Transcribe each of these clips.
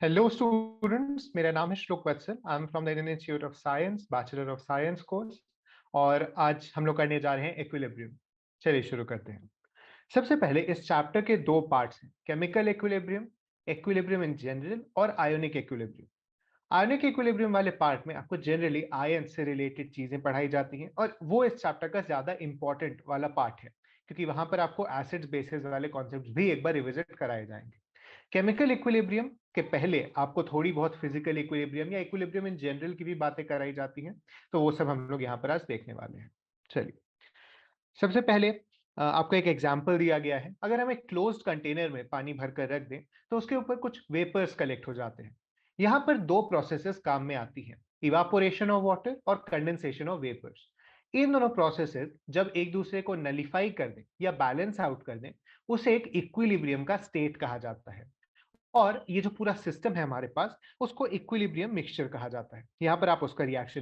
Hello students, मेरा नाम है Shlok Vatsal. I am from the Indian Institute of Science, bachelor of science course. और आज हम लोग करने जा रहे हैं इक्विलिब्रियम। चलिए शुरू करते हैं। सबसे पहले इस चैप्टर के दो पार्ट्स हैं, chemical equilibrium, equilibrium in general और आयोनिक इक्विलिब्रियम। आयोनिक इक्विलिब्रियम वाले पार्ट में आपको जनरली आयन से रिलेटेड चीजें पढ़ाई जाती हैं और वो इस चैप्टर का ज्यादा इंपॉर्टेंट वाला पार्ट है, क्योंकि वहां पर आपको एसिड्स बेसिस वाले कॉन्सेप्ट्स भी एक बार रिविजिट कराए जाएंगे। केमिकल इक्विलिब्रियम के पहले आपको थोड़ी बहुत फिजिकल इक्विलिब्रियम या इक्विलिब्रियम इन जनरल की भी बातें कराई जाती हैं, तो वो सब हम लोग यहाँ पर आज देखने वाले हैं। चलिए, सबसे पहले आपको एक एग्जाम्पल दिया गया है। अगर हम एक क्लोज्ड कंटेनर में पानी भरकर रख दें तो उसके ऊपर कुछ वेपर्स कलेक्ट हो जाते हैं। यहाँ पर दो प्रोसेसेस काम में आती हैं, इवापोरेशन ऑफ वाटर और कंडेंसेशन ऑफ वेपर्स। इन दोनों प्रोसेसेस जब एक दूसरे को नलिफाई कर दें या बैलेंस आउट कर दें, उसे एक इक्विलिब्रियम का स्टेट कहा जाता है। और ये जो पूरा सिस्टम है हमारे पास, उसको इक्विलिब्रियम मिक्सचर कहा जाता है। यहाँ पर आप उसका रिएक्शन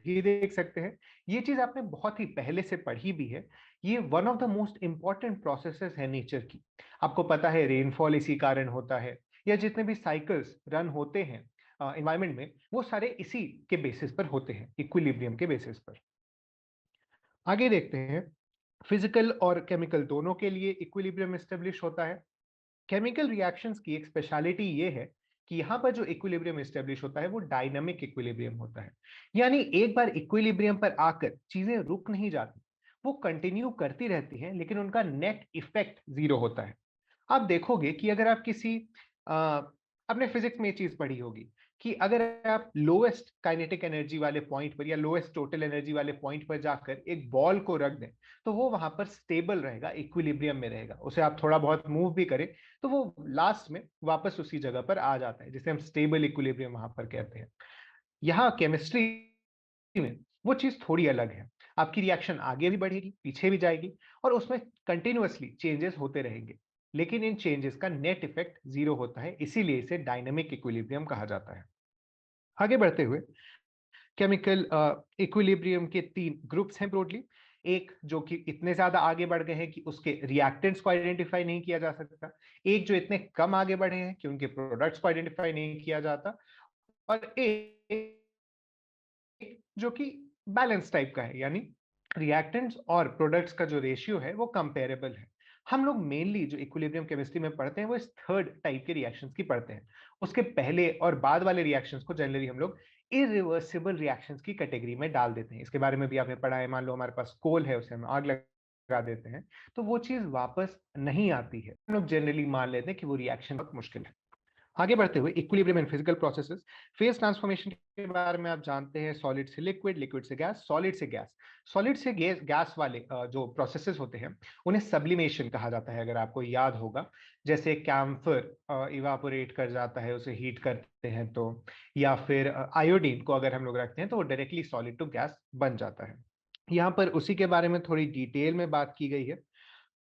भी देख सकते हैं। ये चीज आपने बहुत ही पहले से पढ़ी भी है। ये one of the most important processes है नेचर की। आपको पता है रेनफॉल इसी कारण होता है, या जितने भी साइकिल्स रन होते हैं एनवायरमेंट में, वो सारे इसी के बेसिस पर होते हैं, इक्विलिब्रियम के बेसिस पर। आगे देखते हैं, फिजिकल और केमिकल दोनों के लिए इक्विलिब्रियम एस्टेब्लिश होता है। केमिकल रिएक्शंस की एक स्पेशलिटी ये है कि यहाँ पर जो इक्विलिब्रियम एस्टेब्लिश होता है वो डायनामिक इक्विलिब्रियम होता है। यानी एक बार इक्विलिब्रियम पर आकर चीजें रुक नहीं जाती, वो कंटिन्यू करती रहती हैं, लेकिन उनका नेट इफेक्ट जीरो होता है। आप देखोगे कि अगर आप किसी अपने फिजिक्स में ये चीज पढ़ी होगी कि अगर आप लोएस्ट काइनेटिक एनर्जी वाले पॉइंट पर या लोएस्ट टोटल एनर्जी वाले पॉइंट पर जाकर एक बॉल को रख दें, तो वो वहां पर स्टेबल रहेगा, इक्विलिब्रियम में रहेगा। उसे आप थोड़ा बहुत मूव भी करें तो वो लास्ट में वापस उसी जगह पर आ जाता है, जिसे हम स्टेबल इक्विलिब्रियम वहां पर कहते हैं। यहाँ केमिस्ट्री में वो चीज थोड़ी अलग है। आपकी रिएक्शन आगे भी बढ़ेगी, पीछे भी जाएगी, और उसमें कंटिन्यूअसली चेंजेस होते रहेंगे, लेकिन इन चेंजेस का नेट इफेक्ट जीरो होता है। इसीलिए इसे डायनेमिक इक्विलिब्रियम कहा जाता है। आगे बढ़ते हुए, केमिकल इक्विलिब्रियम के तीन ग्रुप्स हैं ब्रॉडली। एक जो कि इतने ज्यादा आगे बढ़ गए हैं कि उसके रिएक्टेंट्स को आइडेंटिफाई नहीं किया जा सकता, एक जो इतने कम आगे बढ़े हैं कि उनके प्रोडक्ट्स को आइडेंटिफाई नहीं किया जाता, और एक जो कि बैलेंस टाइप का है, यानी रिएक्टेंट्स और प्रोडक्ट्स का जो रेशियो है वो कंपेरेबल है। हम लोग मेनली जो इक्विलिब्रियम केमिस्ट्री में पढ़ते हैं वो इस थर्ड टाइप के रिएक्शंस की पढ़ते हैं। उसके पहले और बाद वाले रिएक्शंस को जनरली हम लोग इरिवर्सिबल रिएक्शंस की कैटेगरी में डाल देते हैं। इसके बारे में भी आपने पढ़ा है। मान लो हमारे पास कोल है, उसे हम आग लगा देते हैं तो वो चीज वापस नहीं आती है। हम लोग जनरली मान लेते हैं कि वो रिएक्शन बहुत मुश्किल है। आगे बढ़ते हुए, equilibrium in physical processes, phase transformation के बारे में आप जानते हैं। सॉलिड से लिक्विड, लिक्विड से गैस, सॉलिड से गैस। सॉलिड से गैस वाले जो प्रोसेसेस होते हैं उन्हें सब्लिमेशन कहा जाता है, अगर आपको याद होगा। जैसे कैम्फर इवापोरेट कर जाता है, उसे हीट करते हैं तो, या फिर आयोडीन को अगर हम लोग रखते हैं तो वो डायरेक्टली सॉलिड टू गैस बन जाता है। यहाँ पर उसी के बारे में थोड़ी डिटेल में बात की गई है।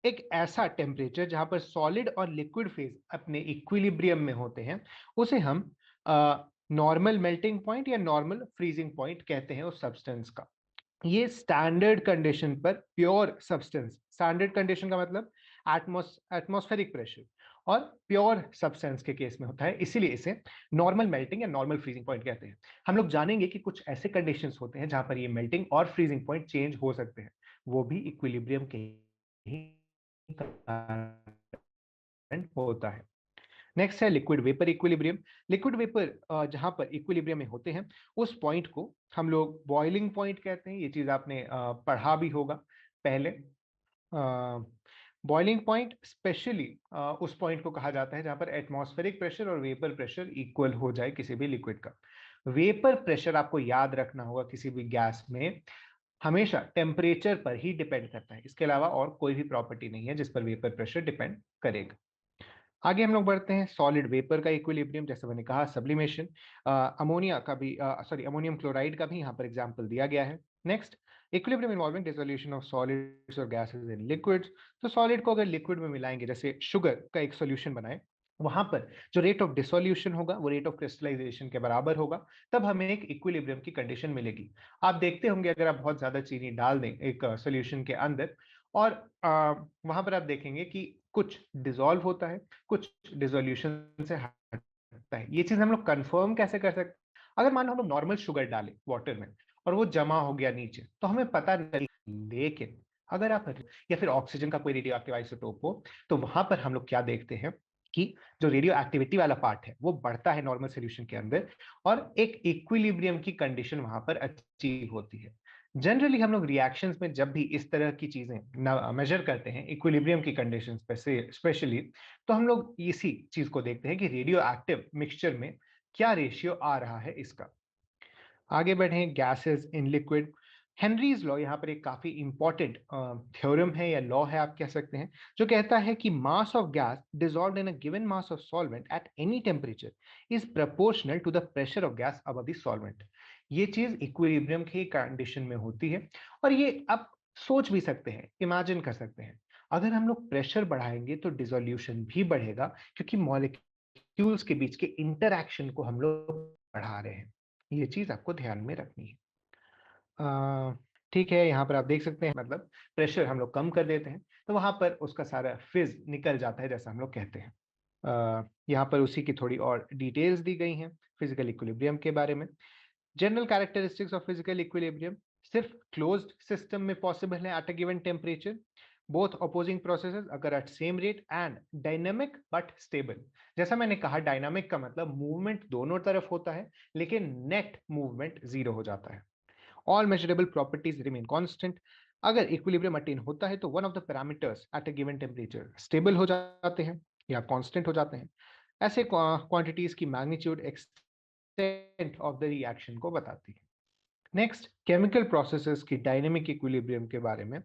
एक ऐसा टेम्परेचर जहां पर सॉलिड और लिक्विड फेज अपने इक्विलिब्रियम में होते हैं, उसे हम नॉर्मल मेल्टिंग पॉइंट या नॉर्मल फ्रीजिंग पॉइंट कहते हैं उस सब्सटेंस का। ये स्टैंडर्ड कंडीशन पर प्योर सब्सटेंस, स्टैंडर्ड कंडीशन का मतलब एटमॉस्फेरिक प्रेशर, और प्योर सब्सटेंस के केस में होता है, इसीलिए इसे नॉर्मल मेल्टिंग या नॉर्मल फ्रीजिंग पॉइंट कहते हैं। हम लोग जानेंगे कि कुछ ऐसे कंडीशंस होते हैं जहां पर ये मेल्टिंग और फ्रीजिंग पॉइंट चेंज हो सकते हैं, वो भी इक्विलिब्रियम के ही होता है। नेक्स्ट है liquid vapour equilibrium. Liquid vapour जहां पर इक्विलिब्रियम में होते हैं, उस पॉइंट को हम लोग बॉइलिंग पॉइंट कहते हैं। ये चीज आपने पढ़ा भी होगा पहले। बॉइलिंग पॉइंट स्पेशली उस पॉइंट को कहा जाता है जहां पर एटमॉस्फेरिक प्रेशर और वेपर प्रेशर इक्वल हो जाए किसी भी लिक्विड का। वेपर प्रेशर आपको याद रखना होगा, किसी भी गैस में हमेशा टेम्परेचर पर ही डिपेंड करता है। इसके अलावा और कोई भी प्रॉपर्टी नहीं है जिस पर वेपर प्रेशर डिपेंड करेगा। आगे हम लोग बढ़ते हैं, सॉलिड वेपर का इक्विलिब्रियम। जैसे मैंने कहा, सब्लिमेशन, अमोनिया का भी अमोनियम क्लोराइड का भी यहाँ पर एग्जांपल दिया गया है। Next, equilibrium involving dissolution of solids और गैसेस इन लिक्विड्स। तो सॉलिड को अगर लिक्विड में मिलाएंगे, जैसे शुगर का एक सोल्यूशन बनाए, वहां पर जो रेट ऑफ डिसोल्यूशन होगा वो रेट ऑफ क्रिस्टलाइजेशन के बराबर होगा, तब हमें एक इक्विलिब्रियम की कंडीशन मिलेगी। आप देखते होंगे अगर आप बहुत ज्यादा चीनी डाल दें एक सोल्यूशन के अंदर, और वहां पर आप देखेंगे कि कुछ डिसॉल्व होता है, कुछ डिसोल्यूशन से हट सकता है। ये चीज हम लोग कंफर्म कैसे कर सकते हैं? अगर मान लो हम लोग नॉर्मल शुगर डालें वाटर में और वो जमा हो गया नीचे, तो हमें पता नहीं। लेकिन अगर आप या फिर ऑक्सीजन का कोई रेडियो एक्टिव आइसोटोप हो, तो वहां पर हम लोग क्या देखते हैं कि जो रेडियो एक्टिविटी वाला पार्ट है वो बढ़ता है नॉर्मल सोल्यूशन के अंदर, और एक इक्विलिब्रियम की कंडीशन वहां पर अचीव होती है। जनरली हम लोग रिएक्शंस में जब भी इस तरह की चीजें मेजर करते हैं इक्विलिब्रियम की कंडीशन स्पेशली, तो हम लोग इसी चीज को देखते हैं कि रेडियो एक्टिव मिक्सचर में क्या रेशियो आ रहा है इसका। आगे बढ़ें, gases in liquid. Henry's law यहाँ पर एक काफी इंपॉर्टेंट थ्योरम है या लॉ है आप कह सकते हैं, जो कहता है कि mass of gas dissolved in a given mass of solvent at any temperature is proportional to the pressure of gas above the solvent. ये चीज इक्विलिब्रियम की कंडीशन में होती है, और ये आप सोच भी सकते हैं, इमेजिन कर सकते हैं। अगर हम लोग प्रेशर बढ़ाएंगे तो डिसोल्यूशन भी बढ़ेगा, क्योंकि मॉलिक्यूल्स के बीच के इंटरैक्शन को हम लोग बढ़ा रहे हैं। ये चीज आपको ध्यान में रखनी है। ठीक है, यहाँ पर आप देख सकते हैं, मतलब प्रेशर हम लोग कम कर देते हैं तो वहां पर उसका सारा फिज निकल जाता है, जैसा हम लोग कहते हैं। यहाँ पर उसी की थोड़ी और डिटेल्स दी गई हैं फिजिकल इक्विलिब्रियम के बारे में। General characteristics of physical equilibrium, सिर्फ क्लोज्ड सिस्टम में पॉसिबल है at a given temperature, both opposing processes अगर at same rate, and dynamic but stable. जैसा मैंने कहा, डायनामिक का मतलब मूवमेंट दोनों तरफ होता है, लेकिन नेट मूवमेंट जीरो हो जाता है। All measurable properties remain constant. अगर इक्विलिब्रियम अटेन होता है तो one of the parameters eight a given temperature stable हो जाते हैं या कांस्टेंट हो जाते हैं। ऐसे क्वांटिटीज की magnitude extent of the reaction को बताती है। नेक्स्ट, केमिकल प्रोसेसेस की डायनेमिक इक्विलिब्रियम के बारे में।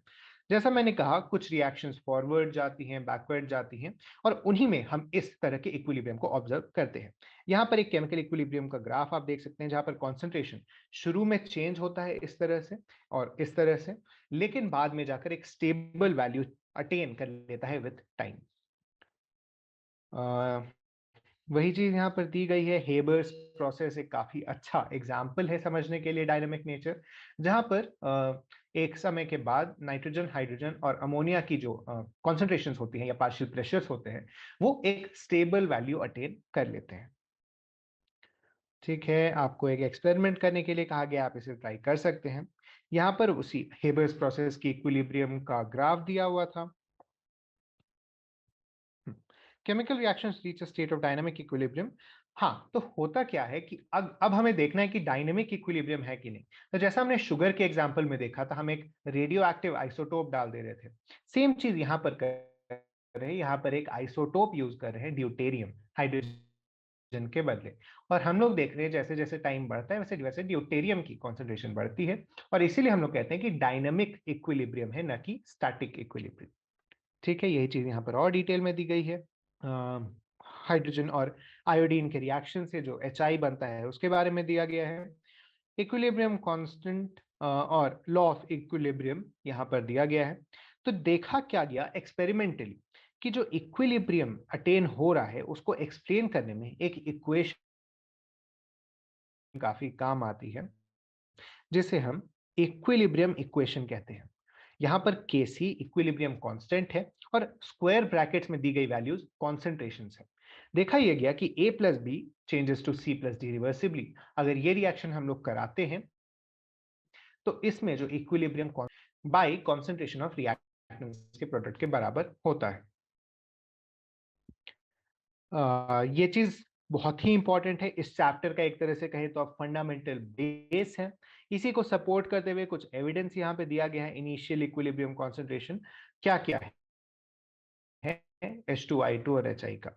जैसा मैंने कहा, कुछ रिएक्शंस फॉरवर्ड जाती हैं, बैकवर्ड जाती हैं, और उन्हीं में हम इस तरह के इक्विलिब्रियम को ऑब्जर्व करते हैं। यहाँ पर एक केमिकल इक्विलिब्रियम का ग्राफ आप देख सकते हैं, जहाँ पर कॉन्सेंट्रेशन शुरू में चेंज होता है इस तरह से और इस तरह से, लेकिन बाद में जाकर एक स्टेबल वैल्यू अटेन कर लेता है विथ टाइम। वही चीज यहाँ पर दी गई है। हेबर्स प्रोसेस एक काफी अच्छा एग्जाम्पल है समझने के लिए डायनेमिक नेचर, जहां पर एक समय के बाद नाइट्रोजन, हाइड्रोजन और अमोनिया की जो कॉन्सेंट्रेशंस होती हैं या पार्शियल प्रेशर्स होते हैं, वो एक स्टेबल वैल्यू अटेन कर लेते हैं। ठीक है, आपको एक एक्सपेरिमेंट करने के लिए कहा गया, आप इसे ट्राई कर सकते हैं। यहाँ पर उसी हेबर्स प्रोसेस की इक्विलिब्रियम का ग्राफ दिया हुआ था। Chemical reactions reach a state of dynamic equilibrium. हाँ, तो होता क्या है कि अब हमें देखना है कि डायनामिक इक्विलिब्रियम है कि नहीं। तो जैसा हमने शुगर के एग्जांपल में देखा था, हम एक रेडियो एक्टिव आइसोटोप डाल दे रहे थे। सेम चीज यहाँ पर कर रहे हैं, यहाँ पर एक आइसोटोप यूज कर रहे हैं, ड्यूटेरियम, हाइड्रोजन के बदले। और हम लोग देख रहे हैं जैसे जैसे टाइम बढ़ता है वैसे वैसे ड्यूटेरियम की कॉन्सेंट्रेशन बढ़ती है, और इसीलिए हम लोग कहते हैं कि डायनामिक इक्विलिब्रियम है, न कि स्टैटिक इक्विलिब्रियम। ठीक है, यही चीज यहाँ पर और डिटेल में दी गई है। हाइड्रोजन और आयोडीन के रिएक्शन से जो HI बनता है उसके बारे में दिया गया है। इक्विलिब्रियम कांस्टेंट और लॉ ऑफ इक्विलिब्रियम यहाँ पर दिया गया है। तो देखा क्या गया एक्सपेरिमेंटली कि जो इक्विलिब्रियम अटेन हो रहा है उसको एक्सप्लेन करने में एक इक्वेशन काफी काम आती है, जिसे हम इक्विलिब्रियम इक्वेशन कहते हैं। यहाँ पर Kc इक्विलिब्रियम कांस्टेंट है और स्क्वायर ब्रैकेट्स में दी गई वैल्यूज कॉन्सेंट्रेशंस है। देखा यह गया कि A plus B changes to C plus D reversibly. अगर ये रिएक्शन हम लोग कराते हैं तो इसमें जो equilibrium bye concentration of reactants के प्रोडक्ट के बराबर होता है। ये चीज बहुत ही इंपॉर्टेंट है, इस चैप्टर का एक तरह से कहें तो फंडामेंटल बेस है। इसी को सपोर्ट करते हुए कुछ एविडेंस यहाँ पे दिया गया है। इनिशियल इक्विलिब्रियम कॉन्सेंट्रेशन क्या क्या है H2I2 और HI का।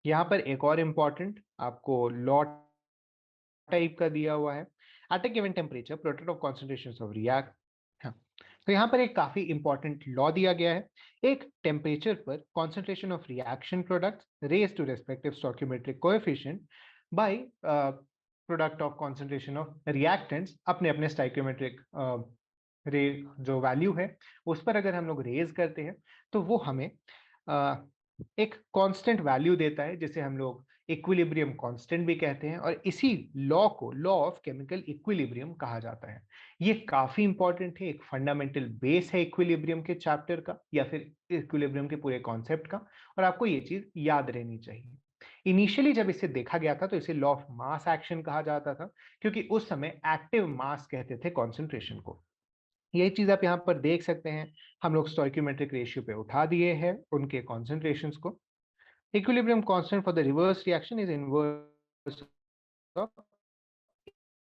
यहाँ पर एक और इम्पॉर्टेंट आपको लॉ टाइप का दिया हुआ है। At a given temperature product of concentrations of react. हाँ, तो यहाँ पर एक काफी इंपॉर्टेंट लॉ दिया गया है। एक टेम्परेचर पर concentration of reaction product raise to respective stoichiometric coefficient by product of concentration of reactants अपने अपने स्टोइकियोमेट्रिक रे जो वैल्यू है उस पर अगर हम लोग रेज करते हैं तो वो हमें एक कांस्टेंट वैल्यू देता है, जिसे हम लोग इक्विलिब्रियम कांस्टेंट भी कहते हैं, और इसी लॉ को लॉ ऑफ केमिकल इक्विलिब्रियम कहा जाता है। ये काफी इंपॉर्टेंट है, एक फंडामेंटल बेस है इक्विलिब्रियम के चैप्टर का या फिर इक्विलिब्रियम के पूरे कॉन्सेप्ट का, और आपको ये चीज याद रहनी चाहिए। इनिशियली जब इसे देखा गया था तो इसे लॉ ऑफ मास एक्शन कहा जाता था, क्योंकि उस समय एक्टिव मास कहते थे कॉन्सेंट्रेशन को। यही चीज आप यहाँ पर देख सकते हैं, हम लोग स्टोइकोमेट्रिक रेशियो पे उठा दिए हैं उनके कॉन्सेंट्रेशंस को। Equilibrium constant for the reverse reaction is inverse of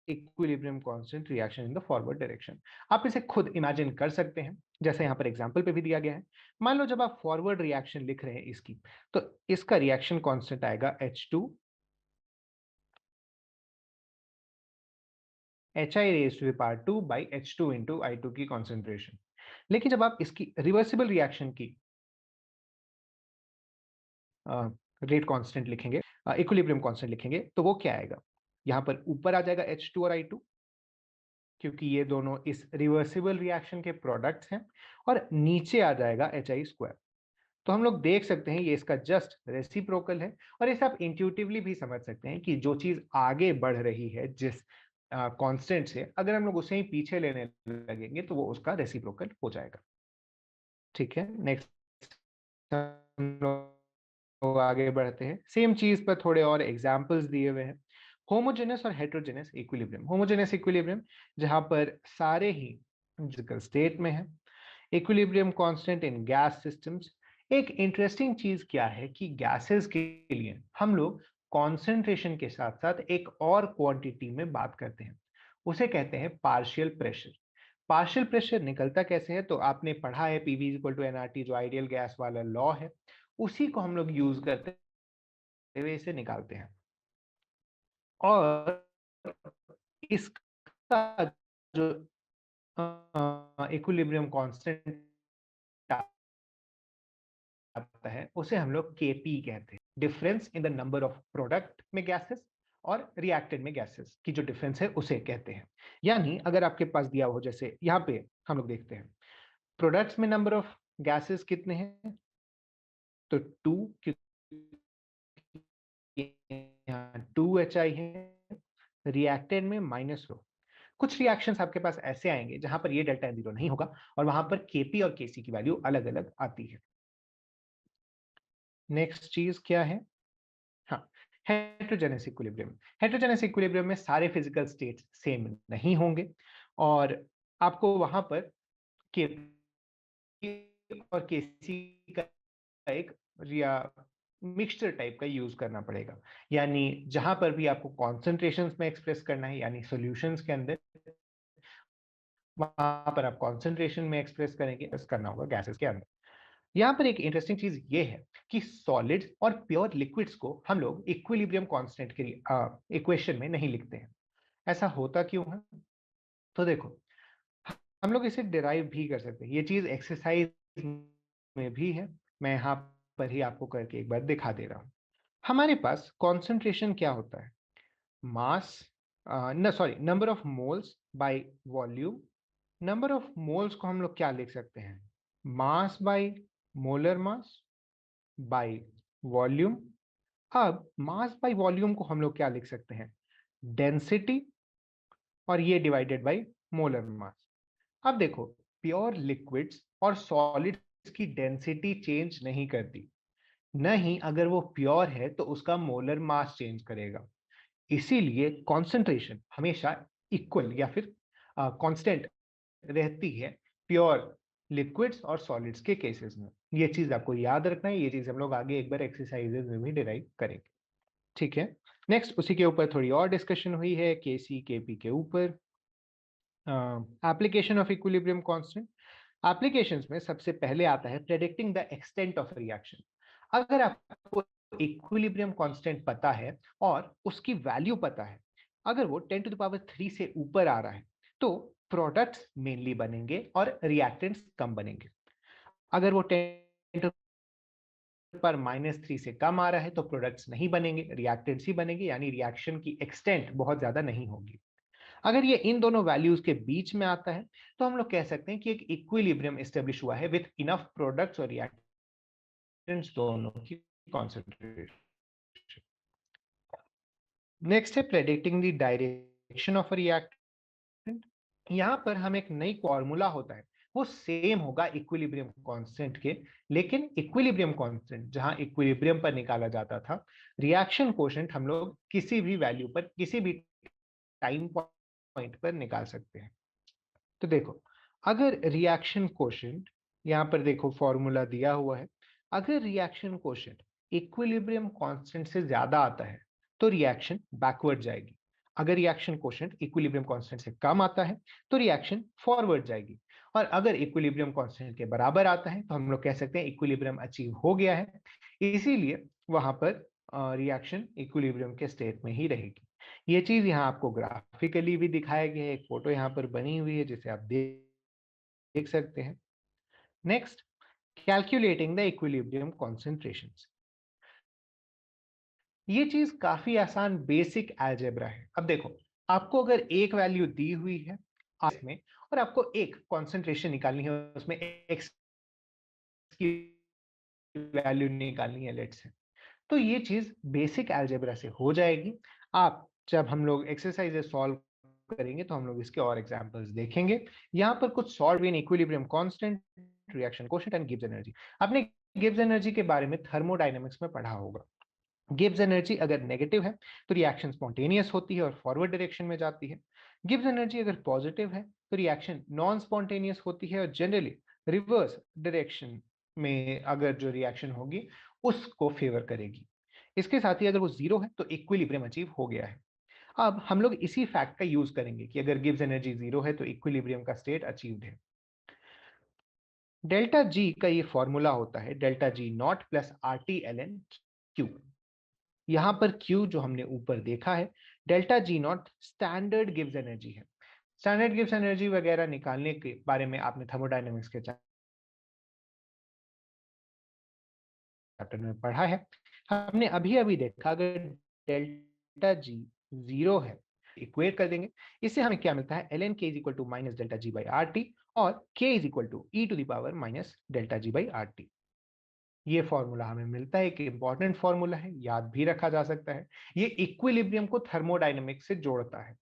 equilibrium constant reaction in the forward direction. आप इसे खुद इमेजिन कर सकते हैं, जैसे यहाँ पर एग्जांपल पे भी दिया गया है। मान लो जब आप फॉरवर्ड रिएक्शन लिख रहे हैं इसकी, तो इसका रिएक्शन कांस्टेंट आएगा H2 HI⁻² by H2 into I2 की कॉन्सेंट्रेशन। लेकिन जब आप इसकी रिवर्सिबल रिएक्शन की रेट कांस्टेंट लिखेंगे, इक्विलिब्रियम कांस्टेंट लिखेंगे, तो वो क्या आएगा? यहाँ पर ऊपर आ जाएगा H2 और I2, क्योंकि ये दोनों इस रिवर्सिबल रिएक्शन के प्रोडक्ट्स हैं, और नीचे आ जाएगा HI²। तो हम लोग देख सकते हैं ये इसका जस्ट रेसिप्रोकल है, और इसे आप इंट्यूटिवली भी समझ सकते हैं कि जो चीज आगे बढ़ रही है जिस कांस्टेंट से, अगर हम लोग उसे ही पीछे लेने लगेंगे तो वो उसका रेसिप्रोकल हो जाएगा। ठीक है, नेक्स्ट हम लोग आगे बढ़ते हैं। सेम चीज पर थोड़े और एग्जांपल्स दिए हुए हैं। होमोजेनस और हेटेरोजेनस इक्विलिब्रियम। होमोजेनस इक्विलिब्रियम जहां पर सारे ही फिजिकल स्टेट में है। Equilibrium constant in gas systems. एक इंटरेस्टिंग चीज क्या है कि गैसेस के लिए हम लोग कॉन्सेंट्रेशन के साथ साथ एक और क्वांटिटी में बात करते हैं, उसे कहते हैं पार्शियल प्रेशर। पार्शियल प्रेशर निकलता कैसे है? तो आपने पढ़ा है पीवी इक्वल टू एनआरटी, जो आइडियल गैस वाला लॉ है, उसी को हम लोग यूज करते हुए इसे निकालते हैं। और इसका जो इक्विलिब्रियम कांस्टेंट आता है उसे हम लोग केपी कहते हैं। Difference in the number of product में गैसेस और रिएक्टेड में गैसेस की जो डिफरेंस है उसे कहते हैं। यानी अगर आपके पास दिया हो, जैसे यहाँ पे हम लोग देखते हैं प्रोडक्ट्स में नंबर ऑफ गैसेस कितने हैं, तो 2, यहाँ 2HI है, रिएक्टेड में -4। कुछ रिएक्शंस आपके पास ऐसे आएंगे जहां पर ये डेल्टा एन जीरो नहीं होगा, और वहां पर केपी और केसी की वैल्यू अलग अलग आती है। नेक्स्ट चीज क्या है? हाँ, हेटेरोजेनस इक्विलिब्रियम। हेटेरोजेनस इक्विलिब्रियम में सारे फिजिकल स्टेट्स सेम नहीं होंगे, और आपको वहां पर केपी और केसी का एक या मिक्सचर टाइप का यूज करना पड़ेगा। यानी जहां पर भी आपको कॉन्सेंट्रेशंस में एक्सप्रेस करना है, यानी सॉल्यूशंस के अंदर, वहां पर आप कॉन्सेंट्रेशन में एक्सप्रेस करेंगे, करना होगा गैसेस के अंदर। यहाँ पर एक इंटरेस्टिंग चीज ये है कि सॉलिड्स और प्योर लिक्विड्स को हम लोग इक्विलिब्रियम कांस्टेंट के इक्वेशन में नहीं लिखते हैं। ऐसा होता क्यों है? तो देखो, हम लोग इसे डिराइव भी कर सकते हैं, ये चीज एक्सरसाइज में भी है। मैं यहाँ पर ही आपको करके एक बार दिखा दे रहा हूँ। हमारे पास कॉन्सेंट्रेशन क्या होता है? मास, न sorry, number of moles by volume. Number of moles को हम लोग क्या लिख सकते हैं? Mass by molar mass by volume. अब मास बाय वॉल्यूम को हम लोग क्या लिख सकते हैं? डेंसिटी, और ये डिवाइडेड बाय मोलर मास। अब देखो, प्योर लिक्विड्स और सॉलिड्स की डेंसिटी चेंज नहीं करती, नहीं अगर वो प्योर है तो उसका मोलर मास चेंज करेगा। इसीलिए कॉन्सेंट्रेशन हमेशा इक्वल या फिर कांस्टेंट रहती है प्योर लिक्विड्स और सॉलिड्स के केसेस में। ये चीज आपको याद रखना है, ये चीज हम लोग आगे एक बार एक्सरसाइजेज में भी डिराइव करेंगे। ठीक है, नेक्स्ट उसी के ऊपर थोड़ी और डिस्कशन हुई है, केसी केपी के ऊपर। Application of equilibrium constant. Applications में सबसे पहले आता है predicting the extent of reaction. अगर आपको इक्विलिब्रियम कांस्टेंट पता है और उसकी वैल्यू पता है, अगर वो 10⁻³ से ऊपर आ रहा है तो प्रोडक्ट्स मेनली बनेंगे और रिएक्टेंट्स कम बनेंगे। अगर वो 10⁻³ से कम आ रहा है तो प्रोडक्ट्स नहीं बनेंगे, रिएक्टेंट्स ही बनेंगे, यानी रिएक्शन की एक्सटेंट बहुत ज्यादा नहीं होगी। अगर ये इन दोनों वैल्यूज के बीच में आता है तो हम लोग कह सकते हैं कि एक इक्विलिब्रियम एस्टेब्लिश हुआ है विथ इनफ प्रोडक्ट्स और रिएक्टेंट्स दोनों की कॉन्सेंट्रेशन। नेक्स्ट है predicting the direction of a reactant. यहाँ पर हम एक नई फॉर्मूला होता है वो सेम होगा इक्विलिब्रियम कांस्टेंट के, लेकिन इक्विलिब्रियम कांस्टेंट जहां इक्विलिब्रियम पर निकाला जाता था, रिएक्शन कोशेंट हम लोग किसी भी वैल्यू पर किसी भी टाइम पॉइंट पर निकाल सकते हैं। तो देखो, अगर रिएक्शन कोशेंट, यहां पर देखो फॉर्मूला दिया हुआ है, अगर रिएक्शन कोशेंट इक्विलिब्रियम कांस्टेंट से ज्यादा आता है तो रिएक्शन बैकवर्ड जाएगी। अगर रिएक्शन कोशेंट इक्विलिब्रियम कांस्टेंट से कम आता है तो रिएक्शन फॉरवर्ड जाएगी। और अगर इक्विलिब्रियम कांस्टेंट के बराबर आता है तो हम लोग कह सकते हैं इक्विलिब्रियम अचीव हो गया है, इसीलिए वहां पर रिएक्शन इक्विलिब्रियम के स्टेट में ही रहेगी। ये चीज यहाँ आपको ग्राफिकली भी दिखाया गया है, एक फोटो यहाँ पर बनी हुई है जिसे आप देख सकते हैं। Next, calculating the equilibrium concentrations. ये चीज काफी आसान बेसिक अलजेब्रा है। अब देखो, आपको अगर एक वैल्यू दी हुई है में और आपको एक कॉन्सेंट्रेशन निकालनी है, उसमें एक्स की वैल्यू निकालनी है लेट्स से, तो ये चीज बेसिक अलजेब्रा से हो जाएगी। आप जब हम लोग एक्सरसाइजेस सॉल्व करेंगे तो हम लोग इसके और एग्जांपल्स देखेंगे। यहाँ पर कुछ solve in equilibrium constant, reaction coefficient and Gibbs energy. आपने गिब्स एनर्जी के बारे में थर्मोडायनेमिक्स में पढ़ा होगा। गिब्स एनर्जी अगर नेगेटिव है तो रिएक्शन स्पॉन्टेनियस होती है और फॉरवर्ड डायरेक्शन में जाती है। गिब्स एनर्जी अगर पॉजिटिव है तो रिएक्शन नॉन स्पॉन्टेनियस होती है और जनरली रिवर्स डायरेक्शन में अगर जो रिएक्शन होगी उसको फेवर करेगी। इसके साथ ही अगर वो जीरो है तो इक्विलिब्रियम अचीव हो गया है। अब हम लोग इसी फैक्ट का यूज करेंगे कि अगर गिब्स एनर्जी जीरो है तो इक्विलिब्रियम का स्टेट अचीव्ड है। डेल्टा जी का ये फॉर्मूला होता है delta G naught plus R T L N Q. यहां पर Q जो हमने ऊपर देखा है, डेल्टा जी नॉट स्टैंडर्ड गिव्स एनर्जी है। स्टैंडर्ड गिव्स एनर्जी वगैरह निकालने के बारे में आपने थर्मोडायनेमिक्स के चैप्टर में पढ़ा है। हमने अभी अभी देखा, अगर डेल्टा जी जीरो है, इक्वेट कर देंगे, इससे हमें क्या मिलता है, L N K is equal to minus delta G by R T, और K is equal to E to the power minus delta G by R T. ये फॉर्मूला हमें मिलता है कि इंपॉर्टेंट फॉर्मूला है, याद भी रखा जा सकता है। ये इक्विलिब्रियम को थर्मोडायनेमिक्स से जोड़ता है।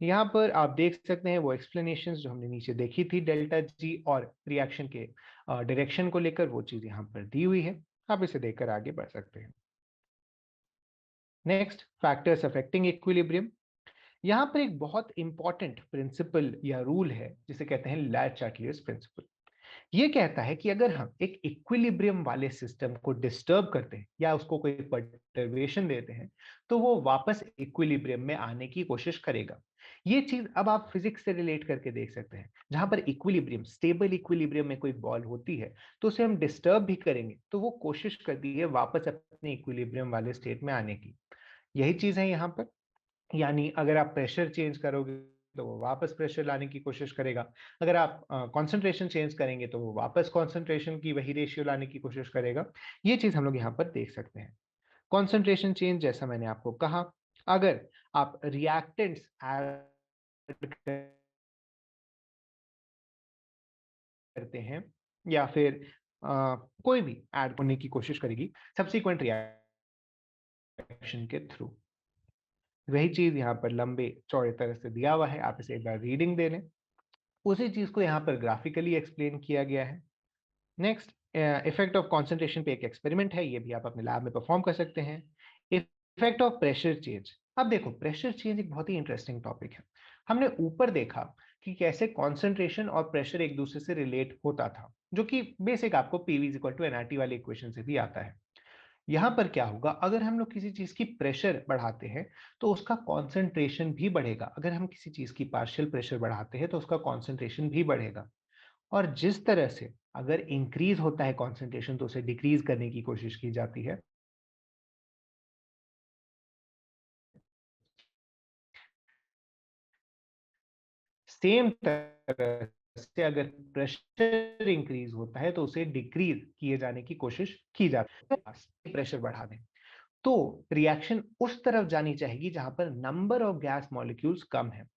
यहाँ पर आप देख सकते हैं वो एक्सप्लेनेशंस जो हमने नीचे देखी थी डेल्टा जी और रिएक्शन के डायरेक्शन को लेकर, वो चीज यहाँ पर दी हुई है। आप इसे देखकर आगे बढ़ सकते हैं। Next, factors affecting equilibrium. यहाँ पर एक बहुत इंपॉर्टेंट प्रिंसिपल या रूल है जिसे कहते हैं ले-चाटलियर्स प्रिंसिपल। ये कहता है कि अगर हम एक इक्विलिब्रियम वाले सिस्टम को डिस्टर्ब करते हैं या उसको कोई पर्टर्बेशन देते हैं तो वो वापस इक्विलिब्रियम में आने की कोशिश करेगा। ये चीज अब आप फिजिक्स से रिलेट करके देख सकते हैं। जहां पर इक्विलिब्रियम, स्टेबल इक्विलिब्रियम में कोई बॉल होती है तो उसे हम डिस्टर्ब भी करेंगे तो वो कोशिश करती है वापस अपने इक्विलिब्रियम वाले स्टेट में आने की। यही चीज है यहाँ पर। यानी अगर आप प्रेशर चेंज करोगे तो वो वापस प्रेशर लाने की कोशिश करेगा। अगर आप कंसंट्रेशन चेंज करेंगे तो वो वापस कंसंट्रेशन की वही रेशियो लाने की कोशिश करेगा। ये चीज हम लोग यहाँ पर देख सकते हैं। कंसंट्रेशन चेंज, जैसा मैंने आपको कहा, अगर आप रिएक्टेंट्स ऐड करते हैं या फिर कोई भी ऐड करने की कोशिश करेगी सब्सिक्वेंट रिएक्शन के थ्रू। वही चीज यहाँ पर लंबे चौड़े तरह से दिया हुआ है, आप इसे एक बार रीडिंग दे लें। उसी चीज को यहाँ पर ग्राफिकली एक्सप्लेन किया गया है। नेक्स्ट, इफेक्ट ऑफ कॉन्सेंट्रेशन पे एक एक्सपेरिमेंट है, ये भी आप अपने लैब में परफॉर्म कर सकते हैं। Effect of pressure change. अब देखो, प्रेशर चेंज एक बहुत ही इंटरेस्टिंग टॉपिक है। हमने ऊपर देखा कि कैसे कॉन्सेंट्रेशन और प्रेशर एक दूसरे से रिलेट होता था, जो कि बेसिक आपको PV is equal to NRT वाली इक्वेशन से भी आता है। यहाँ पर क्या होगा, अगर हम लोग किसी चीज की प्रेशर बढ़ाते हैं तो उसका कॉन्सेंट्रेशन भी बढ़ेगा। अगर हम किसी चीज की पार्शियल प्रेशर बढ़ाते हैं तो उसका कॉन्सेंट्रेशन भी बढ़ेगा। और जिस तरह से अगर इंक्रीज होता है कॉन्सेंट्रेशन तो उसे डिक्रीज करने की कोशिश की जाती है। सेम तरह से अगर प्रेशर इंक्रीज होता है तो उसे डिक्रीज किए जाने की कोशिश की जाती है। प्रेशर बढ़ा दें तो रिएक्शन उस तरफ जानी चाहिए जहां पर नंबर ऑफ गैस मॉलिक्यूल्स कम है।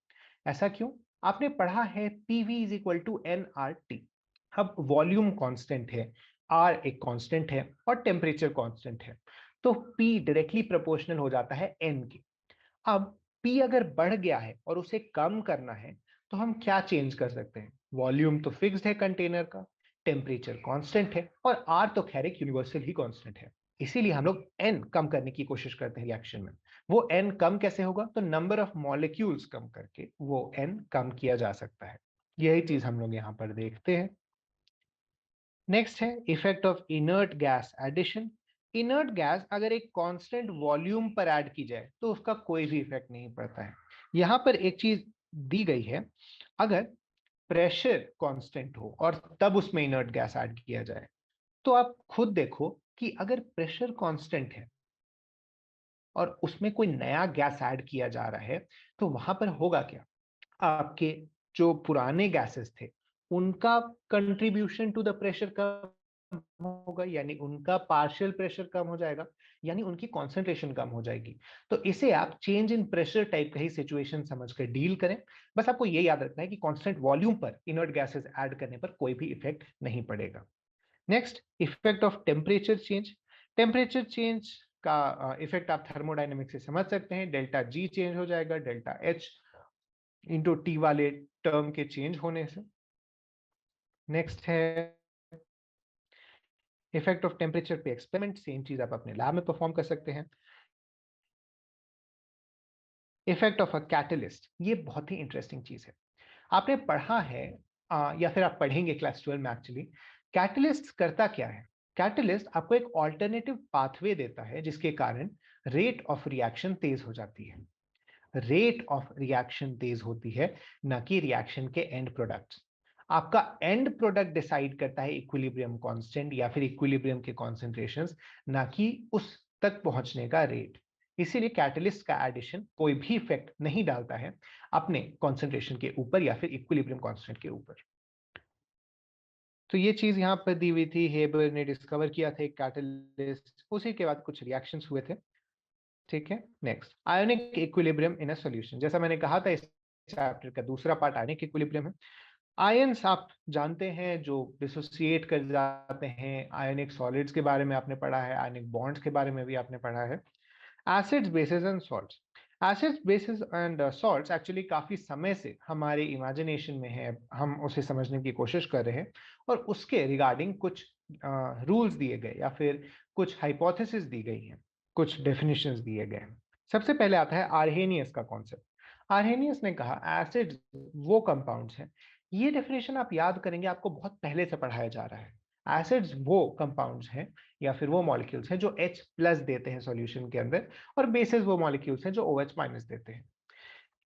ऐसा क्यों? आपने पढ़ा है PV is equal to N R T. अब वॉल्यूम कांस्टेंट है, आर एक कांस्टेंट है और टेम्परेचर कांस्टेंट है, तो पी डायरेक्टली प्रोपोर्शनल हो जाता है एन के। अब पी अगर बढ़ गया है और उसे कम करना है तो हम क्या चेंज कर सकते हैं? वॉल्यूम तो फिक्स्ड है कंटेनर का, टेम्परेचर कांस्टेंट है और आर तो खैर एक यूनिवर्सल ही कांस्टेंट है। इसीलिए हम लोग एन कम करने की कोशिश करते हैं रिएक्शन में। वो एन कम कैसे होगा? तो नंबर ऑफ मॉलिक्यूल्स कम करके वो एन कम किया जा सकता है। यही चीज हम लोग यहाँ पर देखते हैं। नेक्स्ट है effect of inert gas addition. Inert gas अगर एक कांस्टेंट वॉल्यूम पर ऐड की जाए तो उसका कोई भी इफेक्ट नहीं पड़ता है। यहां पर एक चीज दी गई है, अगर प्रेशर कांस्टेंट हो और तब उसमें इनर्ट गैस ऐड किया जाए, तो आप खुद देखो कि अगर प्रेशर कांस्टेंट है और उसमें कोई नया गैस ऐड किया जा रहा है, तो वहां पर होगा क्या? आपके जो पुराने गैसेस थे उनका कंट्रीब्यूशन टू द प्रेशर कम होगा, यानी उनका पार्शियल प्रेशर कम हो जाएगा, यानी उनकी कॉन्सेंट्रेशन कम हो जाएगी। तो इसे आप चेंज इन प्रेशर टाइप का ही सिचुएशन समझकर डील करें। बस आपको ये याद रखना है कि कांस्टेंट वॉल्यूम पर इनर्ट गैसेस ऐड करने पर कोई भी इफेक्ट नहीं पड़ेगा। Next, effect of temperature change. Temperature change का इफेक्ट आप थर्मोडायनेमिक्स से समझ सकते हैं। डेल्टा जी चेंज हो जाएगा डेल्टा एच इंटू टी वाले टर्म के चेंज होने से। नेक्स्ट है इफेक्ट ऑफ टेम्परेचर पे एक्सपेरिमेंट। सेम चीज आप अपने लैब में परफॉर्म कर सकते हैं। इफेक्ट ऑफ अ कैटलिस्ट, ये बहुत ही इंटरेस्टिंग चीज है। आपने पढ़ा है या फिर आप पढ़ेंगे क्लास 12 में एक्चुअली। कैटलिस्ट करता क्या है? कैटलिस्ट आपको एक ऑल्टरनेटिव पाथवे देता है जिसके कारण रेट ऑफ रिएक्शन तेज हो जाती है। रेट ऑफ रिएक्शन तेज होती है, ना कि रिएक्शन के एंड प्रोडक्ट्स। आपका एंड प्रोडक्ट डिसाइड करता है इक्विलिब्रियम कांस्टेंट या फिर इक्विलिब्रियम के कॉन्सेंट्रेशंस, ना कि उस तक पहुंचने का रेट। इसीलिए कैटलिस्ट का एडिशन कोई भी इफेक्ट नहीं डालता है अपने कॉन्सेंट्रेशन के ऊपर या फिर इक्विलिब्रियम कांस्टेंट के ऊपर। तो ये चीज यहाँ पर दी हुई थी, हेबर ने डिस्कवर किया था एक कैटलिस्ट, उसी के बाद कुछ रिएक्शंस हुए थे। ठीक है। Next, ionic equilibrium in a solution. जैसा मैंने कहा था, इस चैप्टर का दूसरा पार्ट आयोनिक इक्विलिब्रियम है। आयंस आप जानते हैं जो डिसोसिएट कर जाते हैं। आयोनिक सॉलिड्स के बारे में आपने पढ़ा है, आयोनिक बॉन्ड्स के बारे में भी आपने पढ़ा है। Acids, basis and salts. Acids, basis and salts actually काफी समय से हमारे इमेजिनेशन में है, हम उसे समझने की कोशिश कर रहे हैं और उसके रिगार्डिंग कुछ रूल्स दिए गए या फिर कुछ हाइपोथेसिस दी गई हैं, कुछ डेफिनेशंस दिए गए हैं। सबसे पहले आता है आर्हेनियस का कॉन्सेप्ट। आर्हेनियस ने कहा एसिड्स वो कंपाउंड्स हैं, ये डेफिनेशन आप याद करेंगे, आपको बहुत पहले से पढ़ाया जा रहा है। एसिड्स वो कंपाउंड्स हैं या फिर वो मॉलिक्यूल्स हैं जो H प्लस देते हैं सॉल्यूशन के अंदर, और बेसिस वो मॉलिक्यूल्स हैं जो OH माइनस देते हैं।